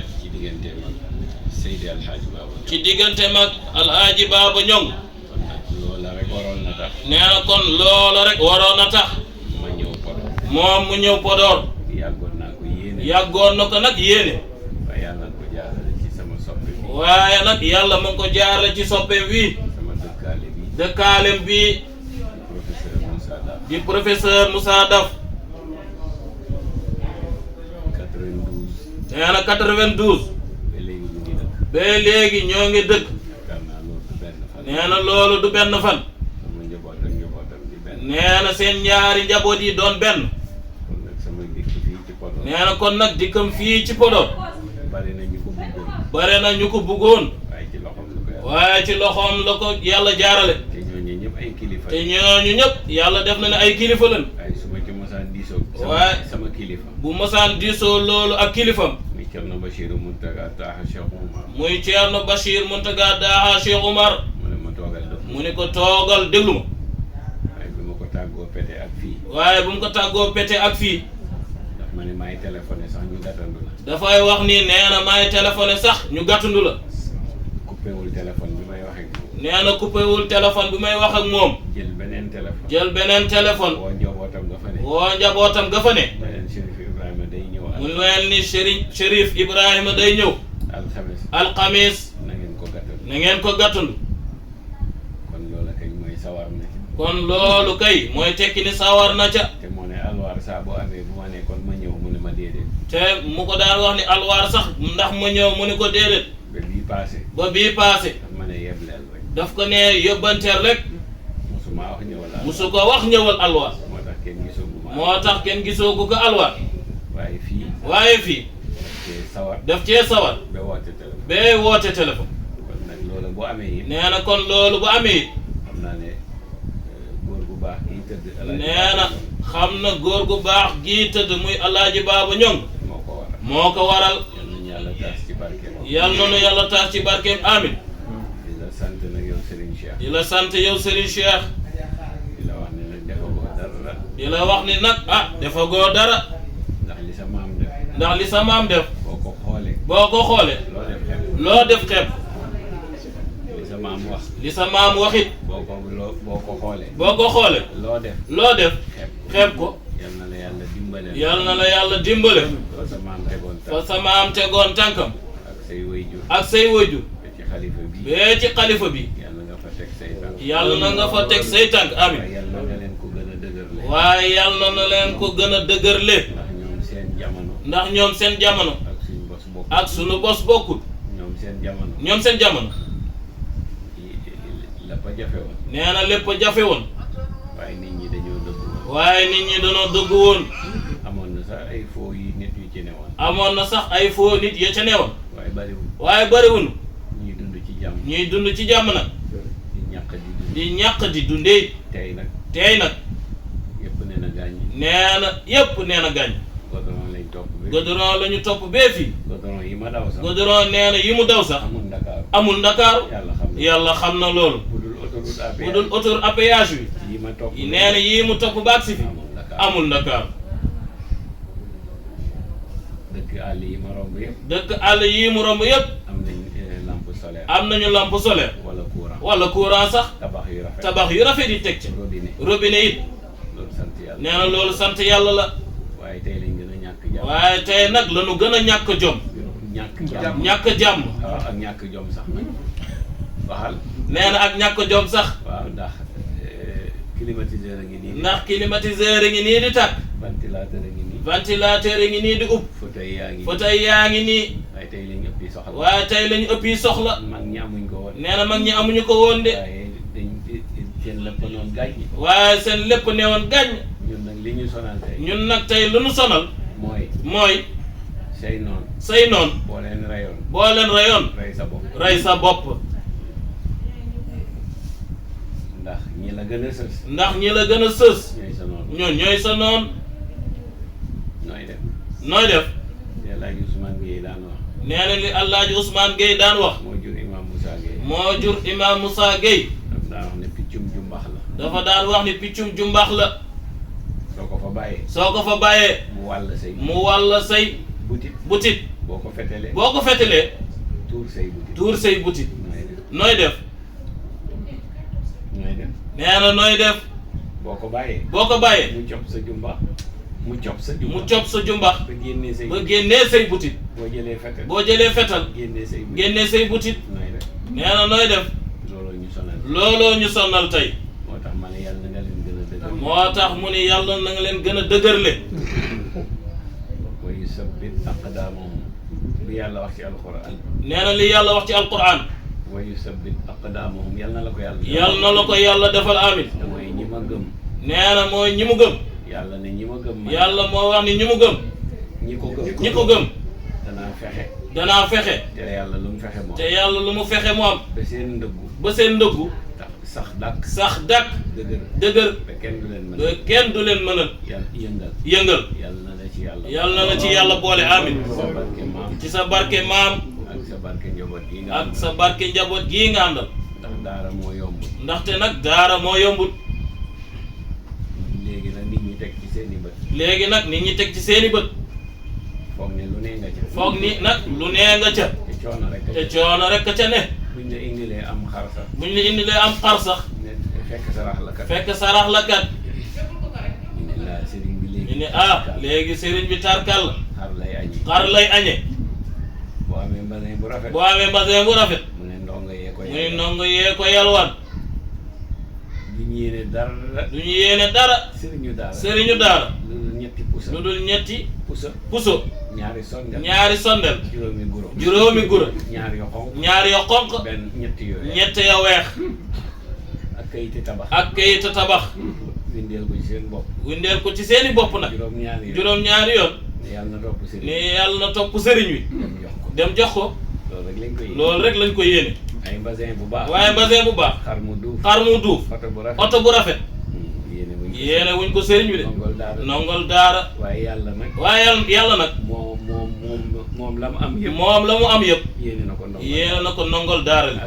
ci diggante mag Alaaji Baaba Ñong nee na kon loola rek waroon na tax moom mu ñëw Podor yàggoon na ko nag yéene waaye nag yàlla mu ngi ko jaarale ci soppeem wi dëkkaalem bi di professeur Moussa Daf nee na 92 ba léegi ñoo ngi dëkk nee na loolu du benn fan nee na seen ñaari njaboot yi doon benn nee na kon nag dikkam fii ci Podor bare na ñu ko bëggoon waaye ci loxoom la ko yàlla jaarale te ñooñu ñëpp yàlla def na ne ay kilifa lañ waaye bu mosaan diisoo loolu ak kilifam muy Ceerno Bachir Muntaga Daha Cheikh Oumar mu ne ko toogal déglu ma waaye bu mu ko tàggoo pete ak fii dafay wax ni nee na maay téléphoné sax ñu gàttandu la nee na coupé wul téléphone bi may wax ak moom jël beneen téléphone woo njabootam ga fa ne mu leen ni Chérif Ibrahima day ñëw alxamis na ngeen ko gàttandu kon loolu kay mooy tekki ni sawar na ca te mu ko daan wax ni alwaar sax ndax ma ñëw mu ni ko déedéet ba bii paase daf ko ne yóbbanteel rek musu ko wax ñëwal alwaar moo tax kenn gisoogu ko alwaar waaye fii daf cee sawar ba woote téléphone nee na kon loolu bu amee it nee na xam na góor gu baax gii tëdd muy Alaaji Baaba Ñong moo ko waral yal na nu yàlla taas ci barkeem amin di la sant yow Serigne Cheikh di la wax ni nag defagoo dara ndax li sa maam def boo ko xoolee loo def xeeb li sa maam waxit boo ko xoolee loo def xeeb ko yal na la yàlla dimbale fa sa maam tegoon tànkam ak say wayjur bee ci xalifa bi yàlla na nga fa teg say tànk amin waaye yàlla na leen ko gën a dëgërle ndax ñoom seen jamono ak sunu bos bokkul ñoom seen jamono nee na lépp jafe woon waaye nit ñi dañoo dëggu woon. amoon na sax ay foo yi nit yu ci newoon. amoon na sax ay foo nit ya ca newoon. waaye bariwul. waaye bariwul. ñuy dund ci jàmm. ñuy dund ci jàmm nag. di ñàkk di dundee. tey nag. yëpp nee na gaañ. yëpp nee na gaañ. goudron lañ topp bee. goudron la ñu topp bee fii. goudron yi ma daw sax. goudron nee na yi mu daw sax. amul Ndakaaru. yàlla xam na loolu. bu dul autoroute à péage bi. yi ma topp nee na yii mu topp baag si fi. amul Ndakaaru. dëkk àll yi ma romb yëpp. dëkk àll yi mu romb yëpp. am nañu lampe solaire. wala courant sax. tabax yu rafet yi teg ci. robinet it. loolu sant yàlla. nee na loolu sant yàlla la. waaye tey lañ gën a ñàkk jàmm. waaye tey nag la ñu gën a ñàkk jom. ñàkk jàmm. waaw ak ñàkk jom sax nag. waxal. nee na ak ñàkk jom sax. waaw ndax climatiseur a ngi nii. ndax climatiseur a ngi nii di tàkk. ventilateur a ngi nii. ventilateur a ngi nii di upp. fauteuil yaa ngi nii. waaye tey lañu ëppi soxla. waaye tey lañu ëppi soxla. mag ñi amuñ ko woon. nee na mag ñi amuñu ko woon de. waaye seen lépp noonu gàññ. waaye seen lépp newoon gàññ. ñun nag li ñu sonal tey. ñun nag tey lu ñu sonal. mooy. say noon. boo leen rayoon. rey sa bopp. ndax ñi la gën a sës. ñooy sa noon. ñooy sa noon. nooy def. li Alaaji Ousmane Gueye daan wax. nee na li Alaaji Ousmane Gueye daan wax. moo jur Imam Moussa Gueye. dafa daan wax ne piccum jumbax la. dafa daan wax ni piccum jumbax la. soo ko fa bàyyee. mu wàll say. butit. boo ko fetelee. tuur say butit. nooy def. nee na nooy def. boo ko bàyyee. mu cob sa jumbax. ba génnee say butit. boo jëlee fetal. génnee say butit. nee na nooy def. looloo ñu sonal tey. moo tax mu ne yàlla na nga leen gën a dëgërle. wa yusabbit aqdaamahum li yàlla wax ci alquran. nee na li yàlla wax ci alquran. wa yusabbit aqdaamahum yal na la ko yàlla. yal na la ko yàlla defal amin. te mooy ñi ma gëm. nee na mooy ñi mu gëm. yàlla ne ñi ma gëm. yàlla moo wax ni ñi mu gëm. ñi ko gëm. danaa fexe. te yàlla lu mu fexe moom. te yàlla lu mu fexe moom. ba seen ndëggu. sax dàkk. dëgër. ba kenn du leen mën a. yëngal. yàlla na la ci yàlla boole amin. ci sa barke maam. ak sa barke njaboot gii nga àndal. ndax daara moo yombul. ndaxte nag daara moo yombul. léegi nag nit ñi teg ci seeni bët. foog ni nag lu nee nga ca. te coono rek ca ne. buñ la indilee am xar sax. fekk sarax la kat. ñu ne léegi sëriñ bi tarkal la. xar lay añe. boo amee mbasin bu rafet. mu ne ndongo yee ko yalwaan. du ñu yéene dara. sëriñu daara. lu dul ñetti puso. ñaari sondel. juróomi guro. ñaar yo xonq. ñett ya weex. ak kayiti tabax. windeel ko ci seeni bopp nag. juróom-ñaari yoon. ne yàlla na topp sëriñ wi. dem jox ko. loolu rek lañ ko yéene. waaye mbasin bu baax. xar mu duuf. oto bu rafet. yéene wuñ ko sëriñ wi de. nongol daara. waaye yàlla nag. moom la mu am yëpp. yéene na ko nongol daara li.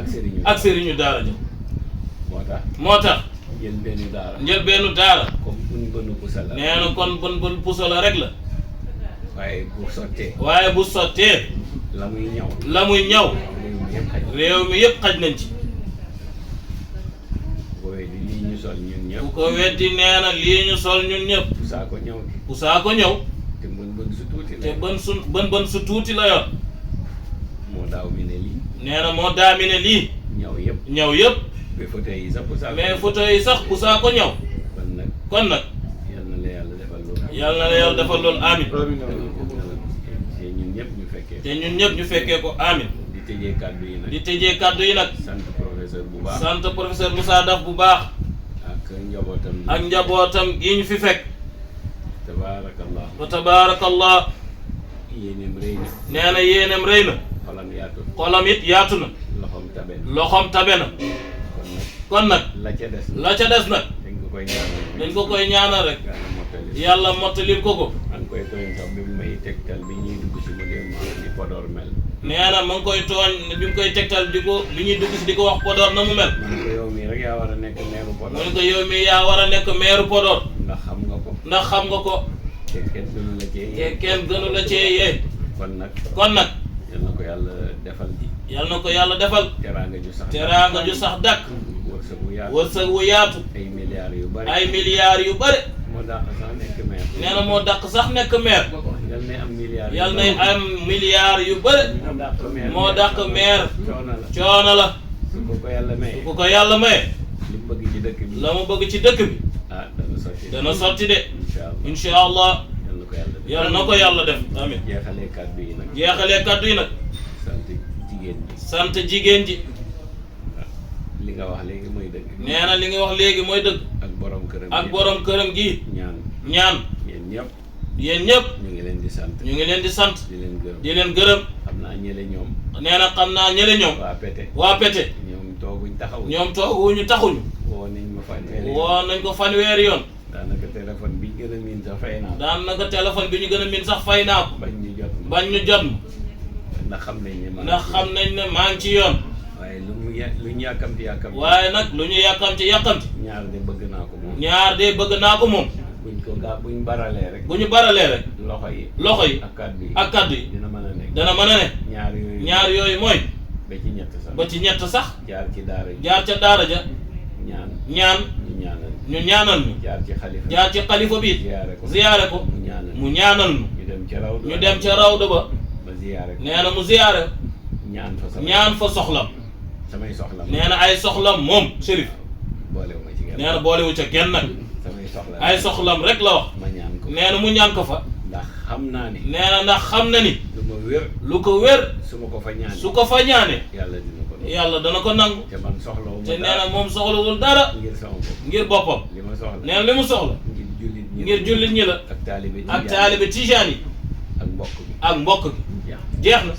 ak sëriñu daara ji. moo tax. njëlbeenu daara. comme bën pusa la. nee na kon bën pusa la rek la. waaye bu sottee. la muy ñaw. réew mi yëpp xaj nañ ci. bu ko weddi nee na lii ñu sol ñun ñëpp. pusaa ko ñëw. te bën su tuuti la yor. nee na moo daa mi ne lii. ñaw yëpp. mais fauteuil yi sax pusaa ko ñëw. kon nag. yal na la yàlla defal loolu amin. te ñun ñëpp ñu fekkee ko amin. di tëjee kàddu yi nag. sant professeur bu baax. sant professeur Moussa Daf bu baax. ak ak njabootam gi ñu fi fekk tabaarakallah fa tabaarakallah yéeneem rëy na nee na yéeneem rëy na xolam yaatu xolam it yaatu na loxoom tabe na loxoom tabe na kon nag la ca des nag dañ ko koy ñaanal rek yàlla mottalil ko ko maa ngi koy tooñ sax bi mu may tegtal bi ñuy dugg si mu dem ni Podor mel nee na ma ngi koy tooñ bi mu koy tegtal di ko bi ñuy dugg si di ko wax Podor na mu mel man ko yow mii rek yaa war a nekk meeru Podor mu ne ko yow mii yaa war a nekk meeru Podor ndax xam nga ko te kenn gënu la cee te kenn gënu la cee yee kon nag yal na ko yàlla defal ji yal na ko yàlla defal teraanga ju sax dàkk wërsëg wu yaatu ay milliards yu bari moo dàq sax nekk maire nee na moo dàq sax nekk maire yal nay am milliards yu bari moo dàq maire coono la su ko ko yàlla maye li mu bëgg ci dëkk bi la mu bëgg ci dëkk bi dana sotti de insha allah yal na ko yàlla def amiin jeexalee kaddu yi nag sant jigéen ji li nga wax léegi mooy dëgg nee na li nga wax léegi mooy dëgg ak borom këram gi ñaan yéen ñëpp ñu ngi leen di sant di leen gërëm xam naa ñële ñoom nee na xam naa ñële ñoom waa Pete ñoom tooguñu woo nañ ko fanweeri yoon daanaka téléphone bi ñu gën a miin sax fay naa ko daanaka téléphone bi ñu gën a miin sax fay naa ko bañ ñu jot ma ndax xam nañ ne maa ngi ci yoon waaye lu ñu yàkkamti waaye nag lu ñu yàkkamti ñaar de bëgg naa ko moom buñ baralee rek loxo yi ak kaddu yi dana mën a ne ñaar yooyu mooy ba ci ñett sax jaar ca daara ja ñaan ñu ñaanal ñu jaar ci xalifa bi ziyaare ko mu ñaanal ñu dem ca rawda ba nee na mu ziyaare ñaan fa soxlam nee na ay soxlam moom Chérif nee na boolewu ca kenn nag ay soxlam rek la wax nee na mu ñaan ko fa nee na ndax xam na ni lu ko wér su ko fa ñaane yàlla dana ko nangu te nee na moom soxlawul dara ngir boppam nee na li mu soxla ngir jullit ñi la ak taalibe tijaan yi ak mbokk gi jeex na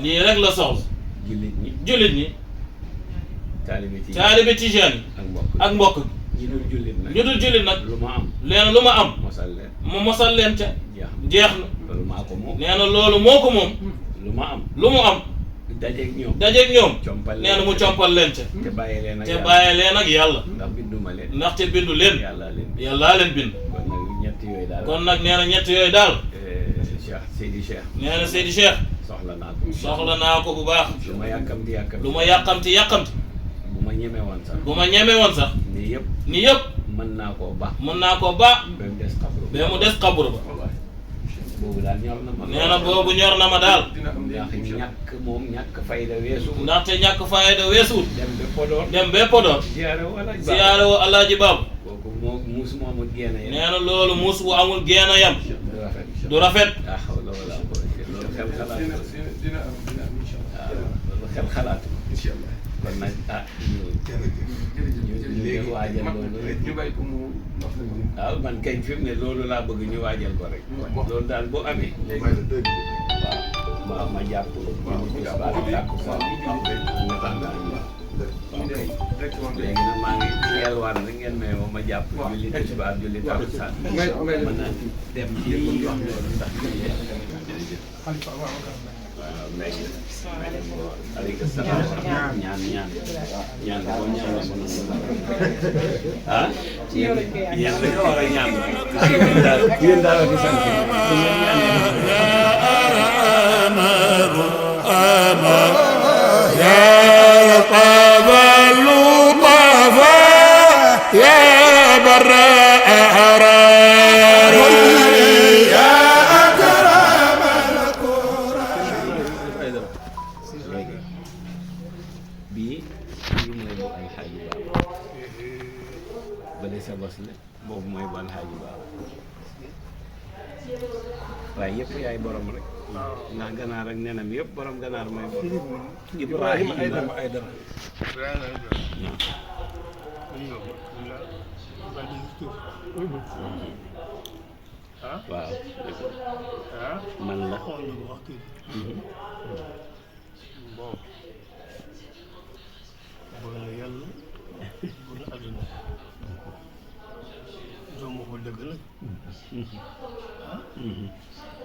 lii rek la soxla jullit ñi taalibe tijaan yi ak mbokk gi ñu dul jullit nag leena lu ma am mu mosal leen ca jeex na nee na loolu moo ko moom lu mu am dajeeg ñoom nee na mu compal leen ca te bàyyi leen ak yàlla ndaxte bindu leen yàllaa leen bind kon nag nee na ñett yooyu daal nee na Seydi Cheikh soxla naa ko bu baax lu ma yàkkamti bu ma ñeme woon sax ni yëpp mën naa koo ba ba mu des xabru ba nee na boobu ñor na ma daal ñàkk fayda weesuwul ndaxte ñàkk fayda weesuwul dem ba Podor ziyaare woo Alaaji Baabu nee na loolu muus bu amul génn yam du rafet kon nag ñu waajal loolu ñu bàyyi ko mu waaw man kañ fi mu ne loolu laa bëgg ñu waajal ko rek loolu daal bu amee waaw ma jàpp léegi nag maa ngi yelwaan rek ngeen may ma jàpp julli tisbaar julli takkusaan mën naa dem ci li wax loolu ndax waaw léegi aleykum salaam ñaan boo ñaan la mën a ah yéen dañoo war a ñaan yéen daal di sant bu ngeen waaye yëpp yaay borom rek ndax ganaar ak nenam yëpp borom ganaar mooy borom Ibrahima ay dara waaw man la bon bëgg na yàlla bëgg na àdduna doo ma ko dëgg nag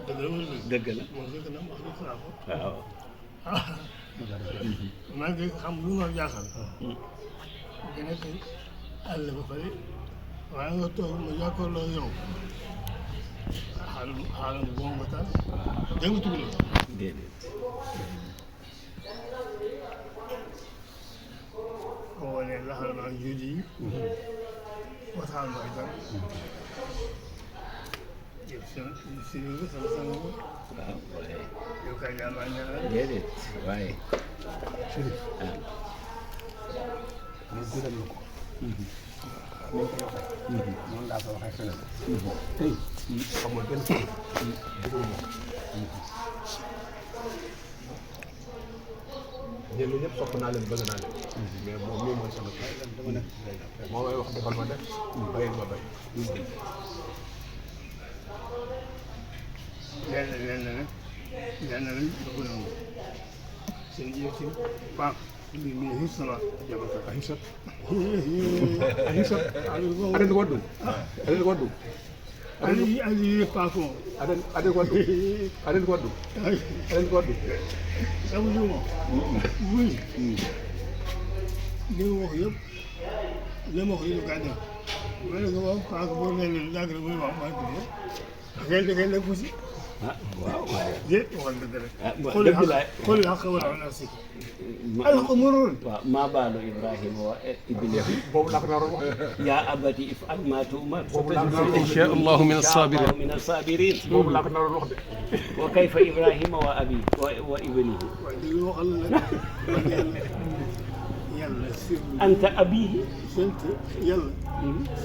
dëgg la wala dëgg la moom dëgg na wax dëgg naa ko waaw maa ngi xam lu ma jaaxal nga nekk àll ba pare waaye nga toog ma jàkkaarloo yow xaaral boo nga taal dégg nga tudd la déedéet boo wane laxal naa juudi yi waxtaan ma itam sama sang ko waaw waaye yow kay yaa maa ñaanal déedéet waaye ñu gërëm na ko. ni ñu ko waxee. noonu laa ko waxee feneen. tey xamul benn kii. dëgg la ñenn ñëpp sopp naa leen bëgg naa leen. mais moom mii mooy sama kii. moo may wax defal ma def. bayil ma bay. lenn nag bëgg na mu seen jiitu Pape mbir mi ngi sama jamono Aïssa aden waddu aden waddu ali Pape aden waddu aden waddu aden waddu sama juma muy li ma wax yëpp li ma wax yëpp kaa def ma ne ko waaw Pape boo nee leen yàgg na muy wax maa ngi tudd ngeen nekk fu si waaw déet waxal dëgg rek dëgg la xool yi xaw a la si alxamurun waaw maa baalu Ibrahima wa ibnihi boobu laa ko naroon wax. yaa abati if'al maa tu'mar insha allahu min as-sabirin min as-sabirin boobu laa ko naroon wax de. wa kayfa Ibrahima wa abi wa ibnihi waaye dëgg waxal la yàlla si anta abihi sant yàlla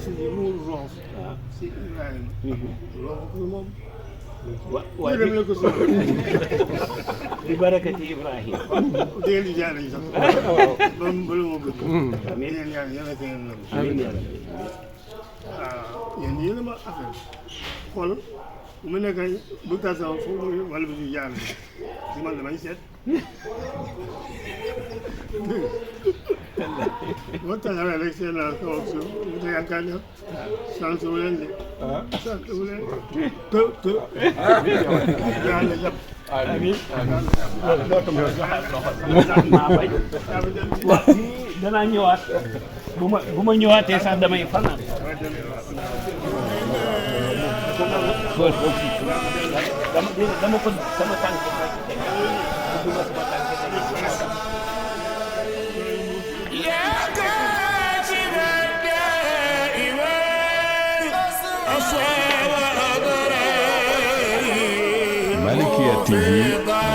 si mu roof waaw si Ibrahima roof ko moom wa dem na ko so bi barakati Ibrahima dégg di jaare sax ba ma bëgg amiin yéen ñaan yàlla ko yéen nam amiin yaa waaw yéen yéen a ma affaire xool bu ma nekk bu tasaw foofu wala bi di jaar si man damay seet boo taxawee rek seen naa kaw ak suuf mu te yaakaar ne sant wu leen de sant wu leen të yàlla jàpp amiin maa bañ waaw danaa ñëwaat bu ma ñëwaatee sax damay fanaan dama ko sama tànk duma sama tànk Malikia TV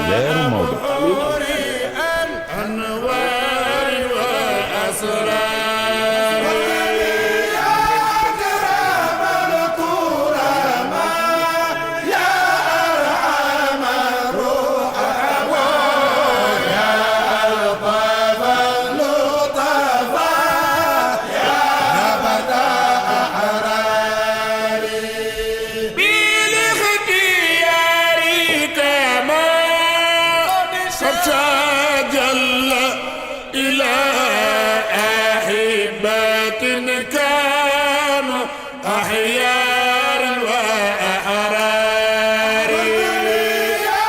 leeru Maodo كانوا أحيار وأحرار يا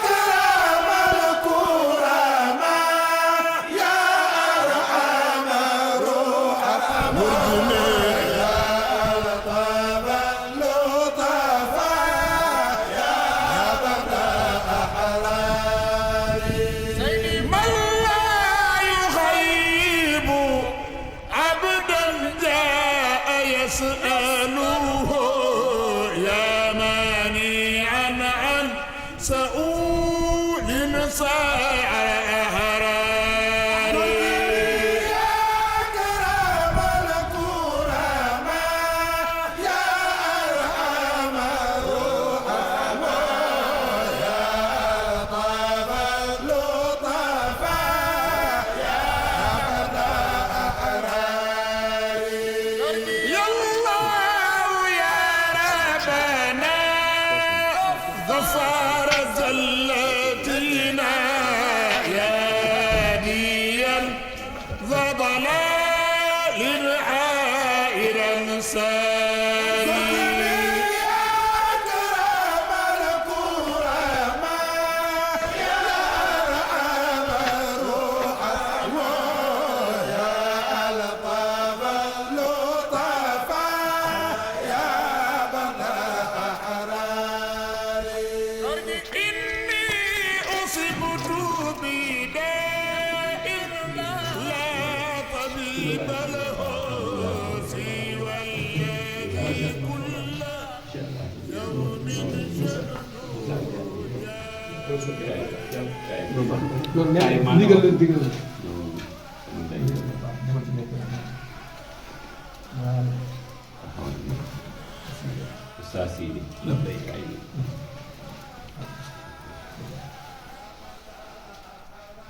كرام الكرماء يا أرحم الراحمين يا لطف اللطفاء يا بدر أحرار من لا يخيب عبدا جاء يسأله يا مانعا عن سؤول ساعة أحرار يا كرام الكرماء يا أرحم الراحمين يا لطف اللطفاء يا بدر أحرار يلا loolu nee ndigal la digal la. Oustaz Sidi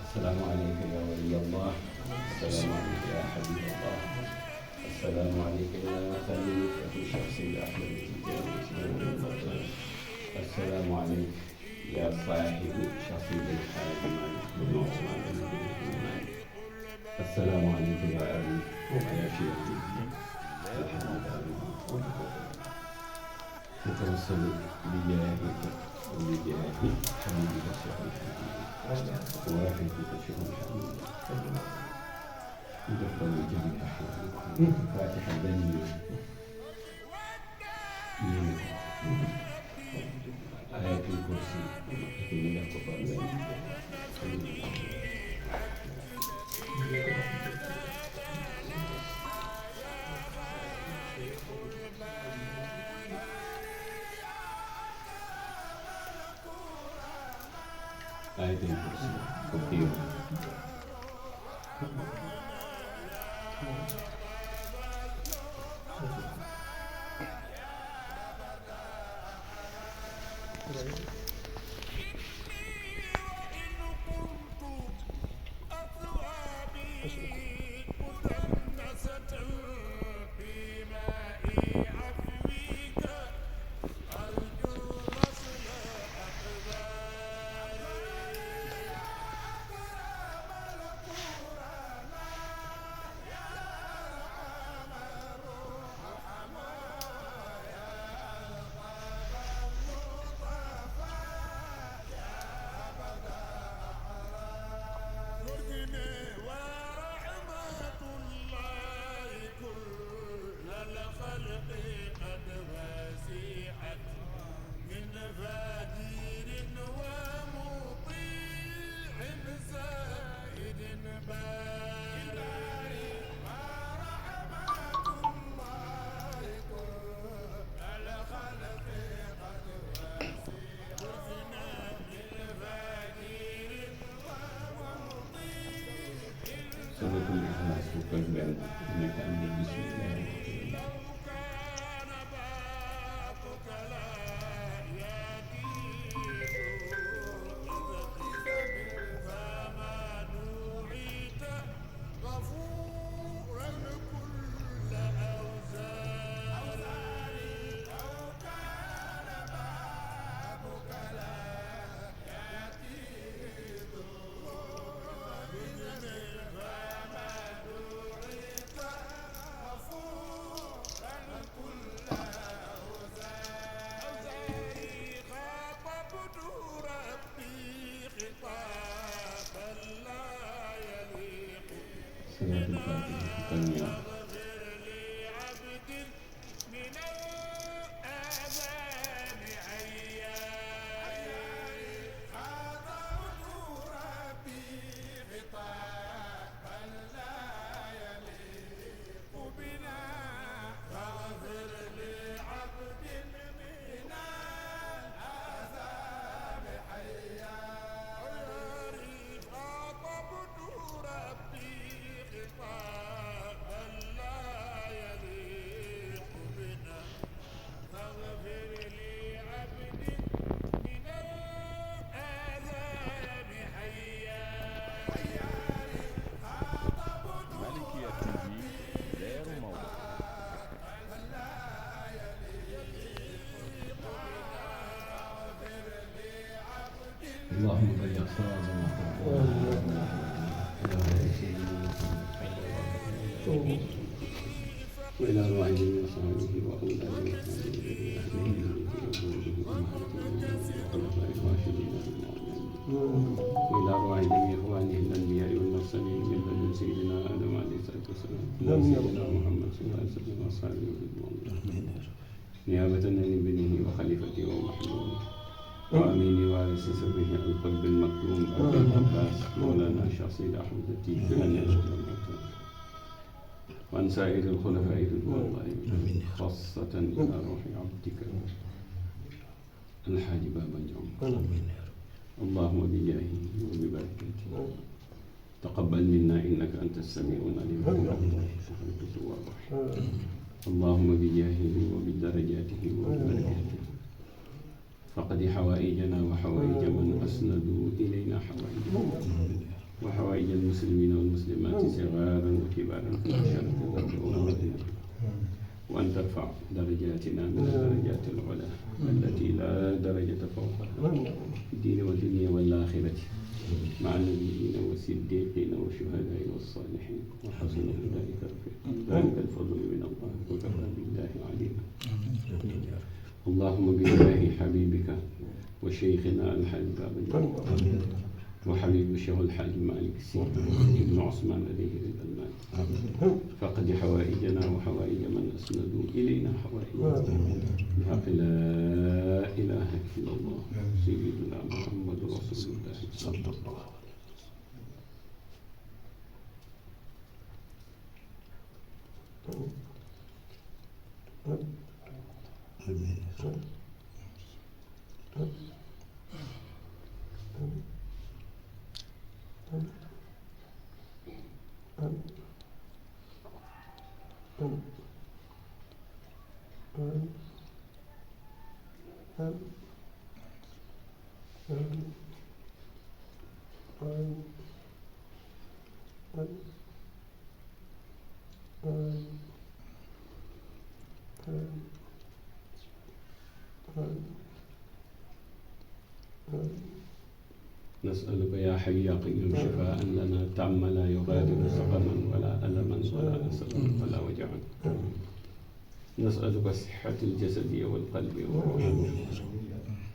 السلام عليك يا ولي الله السلام عليك يا حبيب الله السلام عليك يا خليفة الشخصي أحمد التجاري السلام عليك يا صاحب شخصي الحاج مالك بن عثمان بن مالك السلام عليك يا أبي ويا شيخي نتوسل بجاهك وبجاه حبيبك الشيخ الحبيب ورحمتك الشيخ الحبيب يدخل جميع أحوالكم فاتحة بني آية الكرسي التي يحفظ آية الكرسي كثير سورة الإخلاص وكل إنك أنت بسم الله الرحمن الرحيم صلاة الفاتحة تنمية اللهم بلغ صوابنا وإلى أرواح جميع صحابه وأولاده وإلى أرواح جميع إخوانه الأنبياء والمرسلين من لدن سيدنا آدم عليه الصلاة والسلام إلى سيدنا محمد صلى الله عليه وسلم وأصحابه رضوان الله نيابة عن ابنه وخليفته ومحبوبه وأمين وارث سره القلب المكتوم أبي العباس مولانا الشيخ سيد أحمد التيجاني وعن سائر الخلفاء رضوان خاصة إلى روح عبدك الحاج بابا جعفر اللهم بجاهه وببركاته تقبل منا إنك أنت السميع العليم اللهم بجاهه وبدرجاته وببركاته فقد حوائجنا وحوائج من أسندوا إلينا حوائجهم وحوائج المسلمين والمسلمات صغارا وكبارا في الشرق والغرب وأن ترفع درجاتنا من الدرجات العلى التي لا درجة فوقها في الدين والدنيا والآخرة مع النبيين والصديقين والشهداء والصالحين وحسن أولئك رفيقا ذلك الفضل من الله وكفى بالله عليما اللهم بجاه حبيبك وشيخنا الحاج بابا وحبيب الشيخ الحاج مالك السي ابن عثمان عليه رضا المال فقد حوائجنا وحوائج من أسندوا إلينا حوائج بحق لا إله إلا الله سيدنا محمد رسول الله صلى الله عليه وسلم. نسألك يا حي يا قيوم شفاء لنا تام لا يغادر سقما ولا ألما ولا أسما ولا وجعا نسألك صحة الجسد والقلب والروح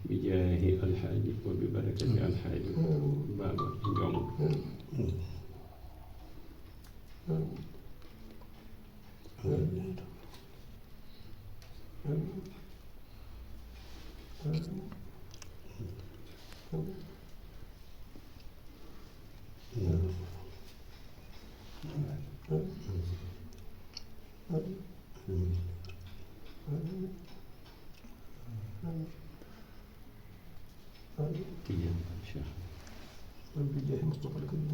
بجاه الحاج وببركة الحاج بابا جعفر وبجاه مصطفى الكريم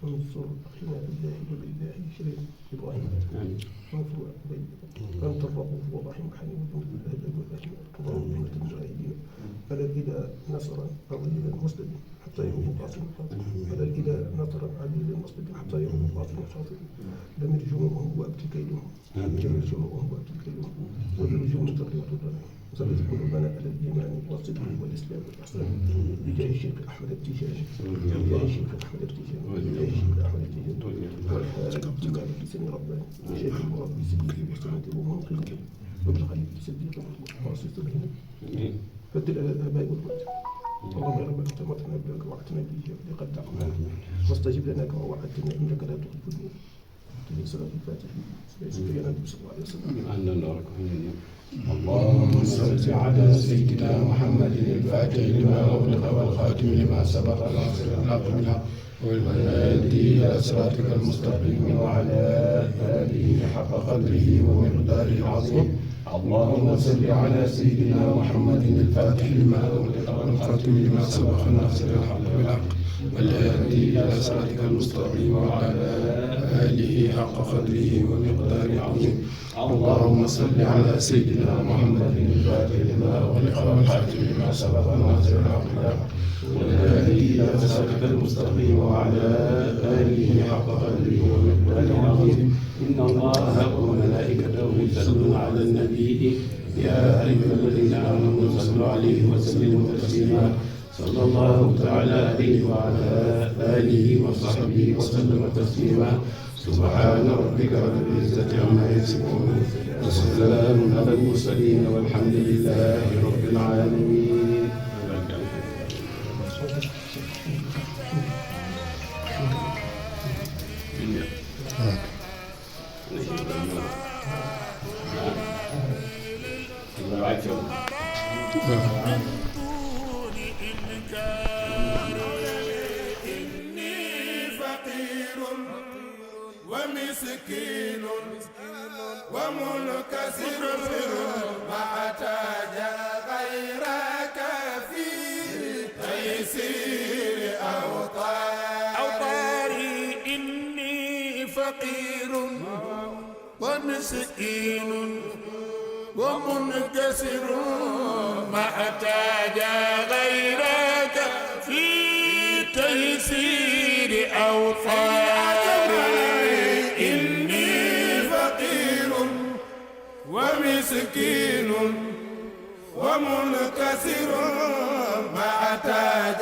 انصر اخينا بالله وبالله شريك ابراهيم انصر انت الرؤوف والرحيم الحليم وجود الاهل والاهل اللهم انك المجاهدين فلا الإله نصرا عزيزا مسلما حتى يهوب باطل فلا الإله نصرا عزيزا مسلما حتى يهوب باطل شاطئ دمر جنوبهم وابتل كيدهم دمر جنوبهم وابتل كيدهم ودمر جنوب تقريبا ثبت قلوبنا على الايمان والصدق والاسلام والاحسان بجاه الشيخ احمد التيجاني بجاه الشيخ احمد التيجاني بجاه الشيخ احمد التيجاني والحارث بمالك سن رباني شيخ المربي سيدي وسند ومنقذ وبالخليل صديق وقاصد الهند فدل على الاباء والامهات اللهم يا رب انت امرتنا بك ووعدتنا به لقد دعونا واستجب لنا كما وعدتنا انك لا تخلف الميعاد صلاة الفاتحة سيدنا النبي صلى الله عليه وسلم. اللهم صل على سيدنا محمد الفاتح لما أغلق والخاتم لما سبق ناصر الحق بالحق والهادي إلى صراطك المستقيم وعلى آله حق قدره ومقداره العظيم. اللهم صل على سيدنا محمد الفاتح لما أغلق والخاتم لما سبق ناصر الحق بالحق والهادي إلى صراطك المستقيم وعلى آله حق قدره ومقداره العظيم. اللهم صل على سيدنا محمد الفاتح لما أغلق والخاتم لما سبق ناصر الحق بالحق والهادي إلى صراطك المستقيم وعلى آله حق قدره ومقداره العظيم. إن الله وملائكته يصلون على النبي يا أيها الذين آمنوا صلوا عليه وسلموا تسليما. صلى الله تعالى عليه وعلى آله وصحبه وسلم تسليما سبحان ربك رب العزة عما يصفون وسلام على المرسلين والحمد لله رب العالمين. ومسكين ومنكسر محتاج غيرك في تيسير أوطاري إني فقير ومسكين ومنكسر محتاج غيرك في تيسير أوطاري ومسكين ومنكسر محتاج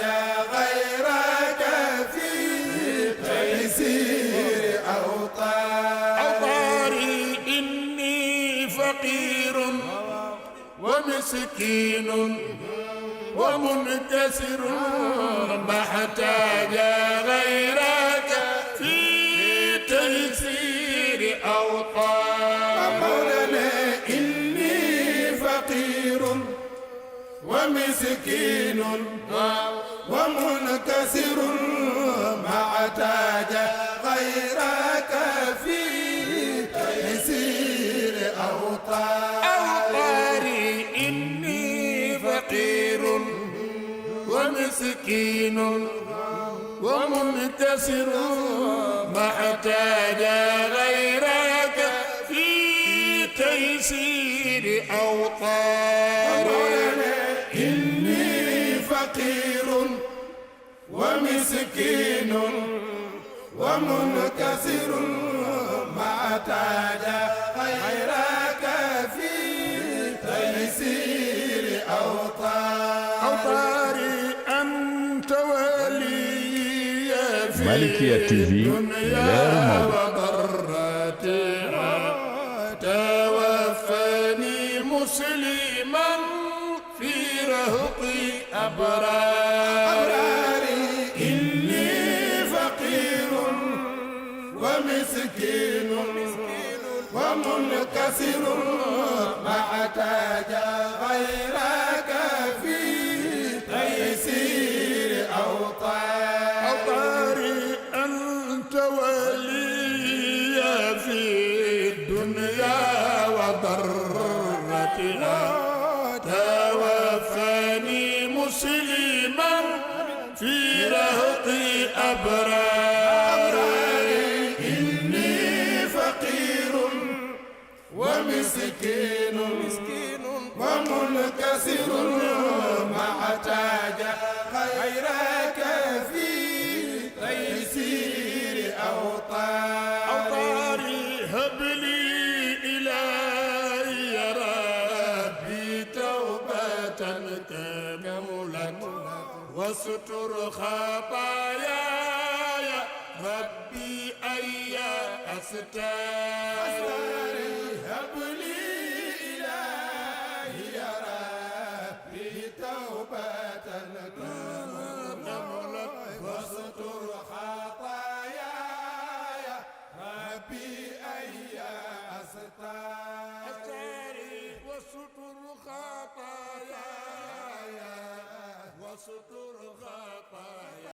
غيرك في تيسير أوطاري إني فقير ومسكين ومنكسر محتاج غيرك في تيسير أوطاري ومسكين ومنكسر محتاج غيرك في تيسير أوطاري إني فقير ومسكين ومنكسر محتاج غيرك في تيسير أوطاري فقير ومسكين ومنكسر محتاج غيرك في تيسير أوطاري أنت ولي في مالكية TV الدنيا وضرتها توفني مسلما في رهطي أبراري إني فقير ومسكين ومنكسر محتاج غيرك في تيسير أوطاري أنت ولي في الدنيا وضرتها توفني مسلما في رهط أبراري إني فقير ومسكين ومنكسر محتاج غيرك في تيسير أوطاري هب لي إلهي يا ربي توبة كاملة واستر خطاياي ربي أي أستاري هب لي إلهي يا ربي توبة كاملة واستر خطاياي ربي أي أستاري واستر خطاياي واستر خطاياي